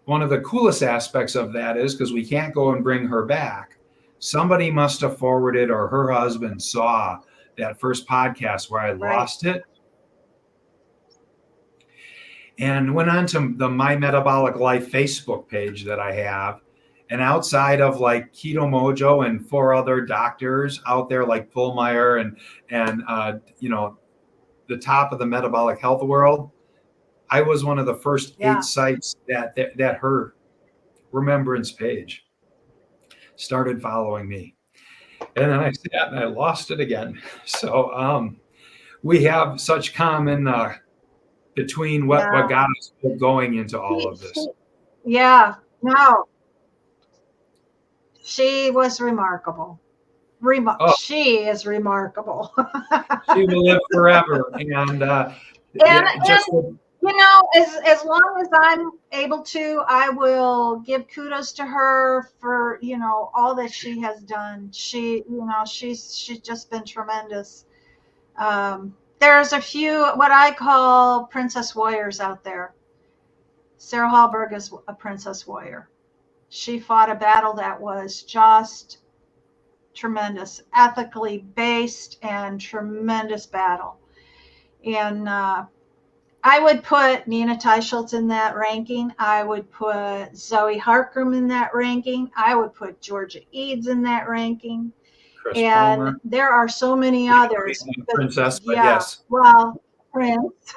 A: one of the coolest aspects of that is, because we can't go and bring her back, somebody must have forwarded, or her husband saw that first podcast where I lost it. and went on to the My Metabolic Life Facebook page that I have. And outside of like Keto Mojo and 4 other doctors out there like Pullmeyer and the top of the metabolic health world, I was one of the first 8 sites that her remembrance page started following me. And then I sat and I lost it again. So we have such common between what got us going into all of this.
B: Yeah, no, she was remarkable. She is remarkable.
A: She will live forever. And
B: as long as I'm able to, I will give kudos to her for, all that she has done. She's just been tremendous. There's a few, what I call princess warriors out there. Sarah Hallberg is a princess warrior. She fought a battle that was just tremendous, ethically based and tremendous battle. And I would put Nina Teicholz in that ranking. I would put Zoe Harkram in that ranking. I would put Georgia Eads in that ranking.
A: Chris
B: and
A: Palmer.
B: There are so many others.
A: Princess, but yes.
B: Well, Prince.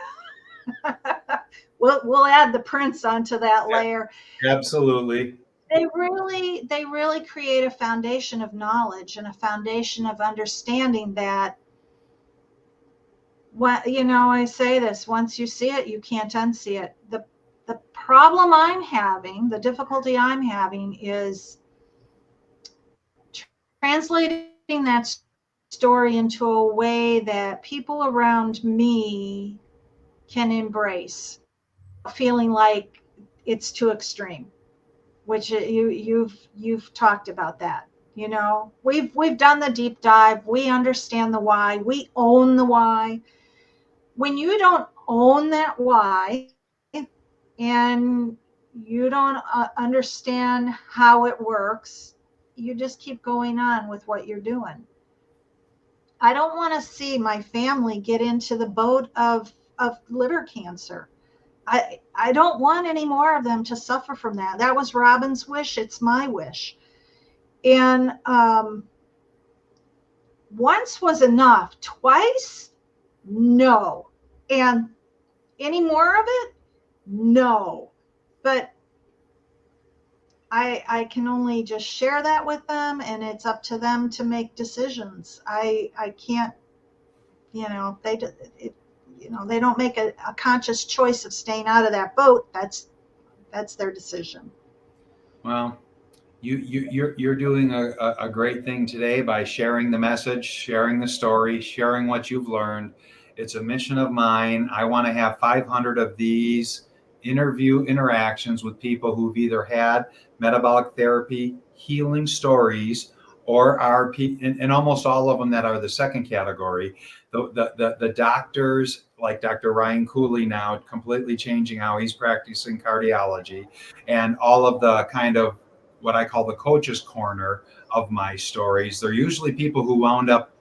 B: We'll add the Prince onto that layer.
A: Absolutely.
B: They really create a foundation of knowledge and a foundation of understanding that I say this, once you see it, you can't unsee it. The problem I'm having, the difficulty I'm having is translating that story into a way that people around me can embrace, feeling like it's too extreme, which you've talked about that. We've done the deep dive. We understand the why. We own the why. When you don't own that why and you don't understand how it works, you just keep going on with what you're doing. I don't want to see my family get into the boat of liver cancer. I don't want any more of them to suffer from that. That was Robin's wish. It's my wish. And once was enough. Twice, no. And any more of it, no. But I can only just share that with them, and it's up to them to make decisions. I can't, they don't make a conscious choice of staying out of that boat. That's their decision.
A: Well, you're doing a great thing today by sharing the message, sharing the story, sharing what you've learned. It's a mission of mine. I want to have 500 of these interactions with people who've either had metabolic therapy, healing stories, or are, and almost all of them that are the second category. The doctors, like Dr. Ryan Cooley now, completely changing how he's practicing cardiology, and all of the kind of what I call the coach's corner of my stories. They're usually people who wound up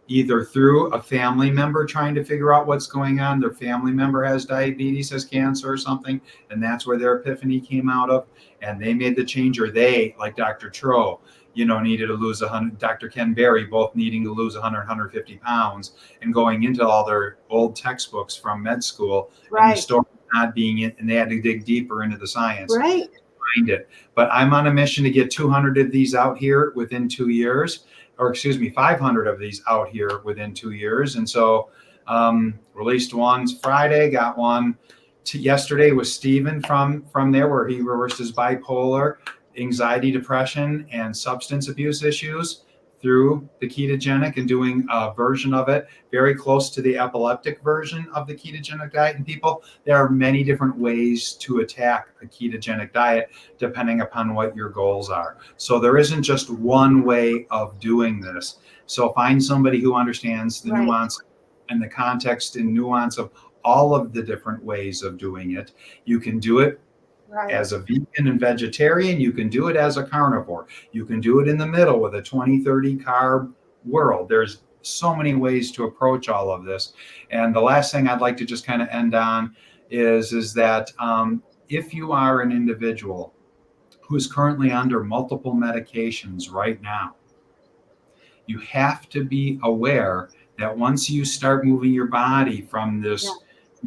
A: either through a family member trying to figure out what's going on. Their family member has diabetes, has cancer or something, and that's where their epiphany came out of, and they made the change. Or they, like Dr. Tro, needed to lose 100, Dr. Ken Berry, both needing to lose 100, 150 pounds and going into all their old textbooks from med school,
B: right,
A: and the story not being it, and they had to dig deeper into the science.
B: Right.
A: Find it. But I'm on a mission to get 200 of these out here within 2 years. Or 500 of these out here within 2 years. And so released one Friday, got one yesterday with Steven from there, where he reversed his bipolar, anxiety, depression, and substance abuse issues through the ketogenic, and doing a version of it very close to the epileptic version of the ketogenic diet in people. There are many different ways to attack a ketogenic diet depending upon what your goals are. So there isn't just one way of doing this. So find somebody who understands the nuance and the context and nuance of all of the different ways of doing it. You can do it as a vegan and vegetarian. You can do it as a carnivore. You can do it in the middle with a 20-30 carb world. There's so many ways to approach all of this. And the last thing I'd like to just kind of end on is that if you are an individual who is currently under multiple medications right now, you have to be aware that once you start moving your body from this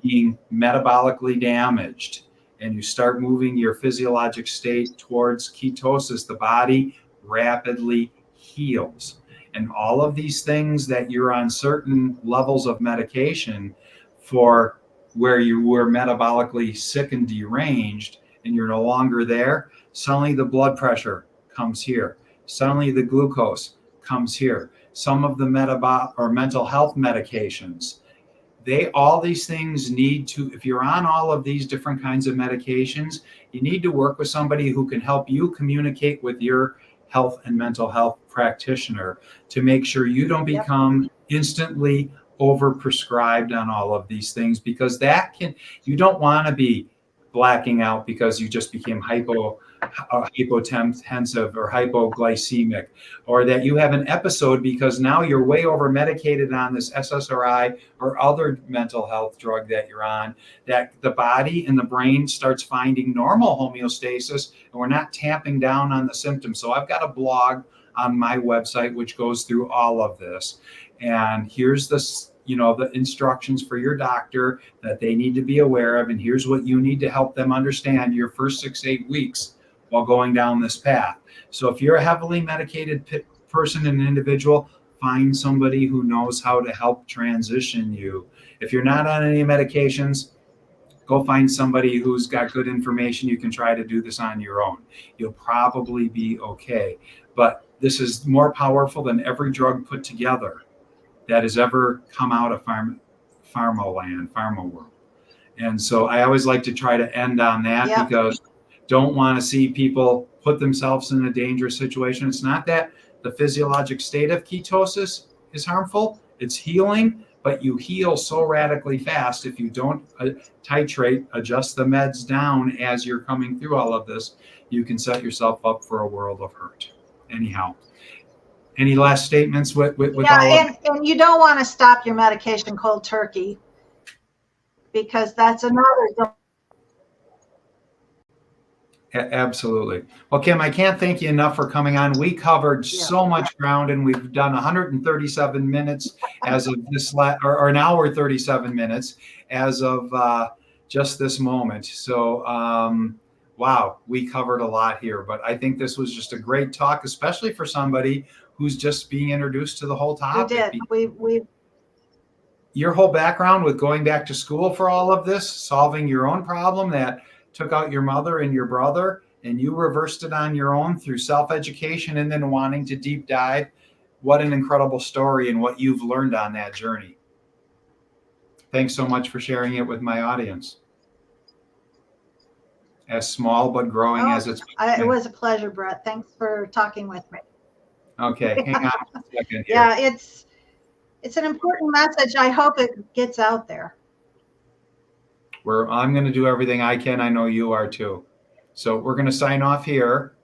A: being metabolically damaged and you start moving your physiologic state towards ketosis, the body rapidly heals. And all of these things that you're on certain levels of medication for, where you were metabolically sick and deranged and you're no longer there, suddenly the blood pressure comes here. Suddenly the glucose comes here. Some of the metabolic or mental health medications, all these things need to, if you're on all of these different kinds of medications, you need to work with somebody who can help you communicate with your health and mental health practitioner to make sure you don't become instantly overprescribed on all of these things, because you don't want to be blacking out because you just became hypotensive or hypoglycemic, or that you have an episode because now you're way over medicated on this SSRI or other mental health drug that you're on, that the body and the brain starts finding normal homeostasis and we're not tamping down on the symptoms. So I've got a blog on my website which goes through all of this, and here's the instructions for your doctor that they need to be aware of, and here's what you need to help them understand your first 6-8 weeks while going down this path. So if you're a heavily medicated person and individual, find somebody who knows how to help transition you. If you're not on any medications, go find somebody who's got good information. You can try to do this on your own. You'll probably be okay. But this is more powerful than every drug put together that has ever come out of pharma world. And so I always like to try to end on that, because don't want to see people put themselves in a dangerous situation. It's not that the physiologic state of ketosis is harmful, it's healing, but you heal so radically fast if you don't titrate, adjust the meds down as you're coming through all of this, you can set yourself up for a world of hurt. Anyhow, any last statements with all of
B: and you don't want to stop your medication cold turkey, because that's another.
A: Absolutely. Well, Kim, I can't thank you enough for coming on. We covered so much ground, and we've done 137 minutes as of this or an hour 37 minutes as of just this moment. So, wow, we covered a lot here. But I think this was just a great talk, especially for somebody who's just being introduced to the whole topic.
B: We did.
A: Your whole background with going back to school for all of this, solving your own problem that took out your mother and your brother, and you reversed it on your own through self-education and then wanting to deep dive. What an incredible story and what you've learned on that journey. Thanks so much for sharing it with my audience. As small but growing as it's been.
B: It was a pleasure, Brett. Thanks for talking with me.
A: Okay, hang on a second here.
B: Yeah, it's an important message. I hope it gets out there.
A: I'm going to do everything I can. I know you are too. So we're going to sign off here.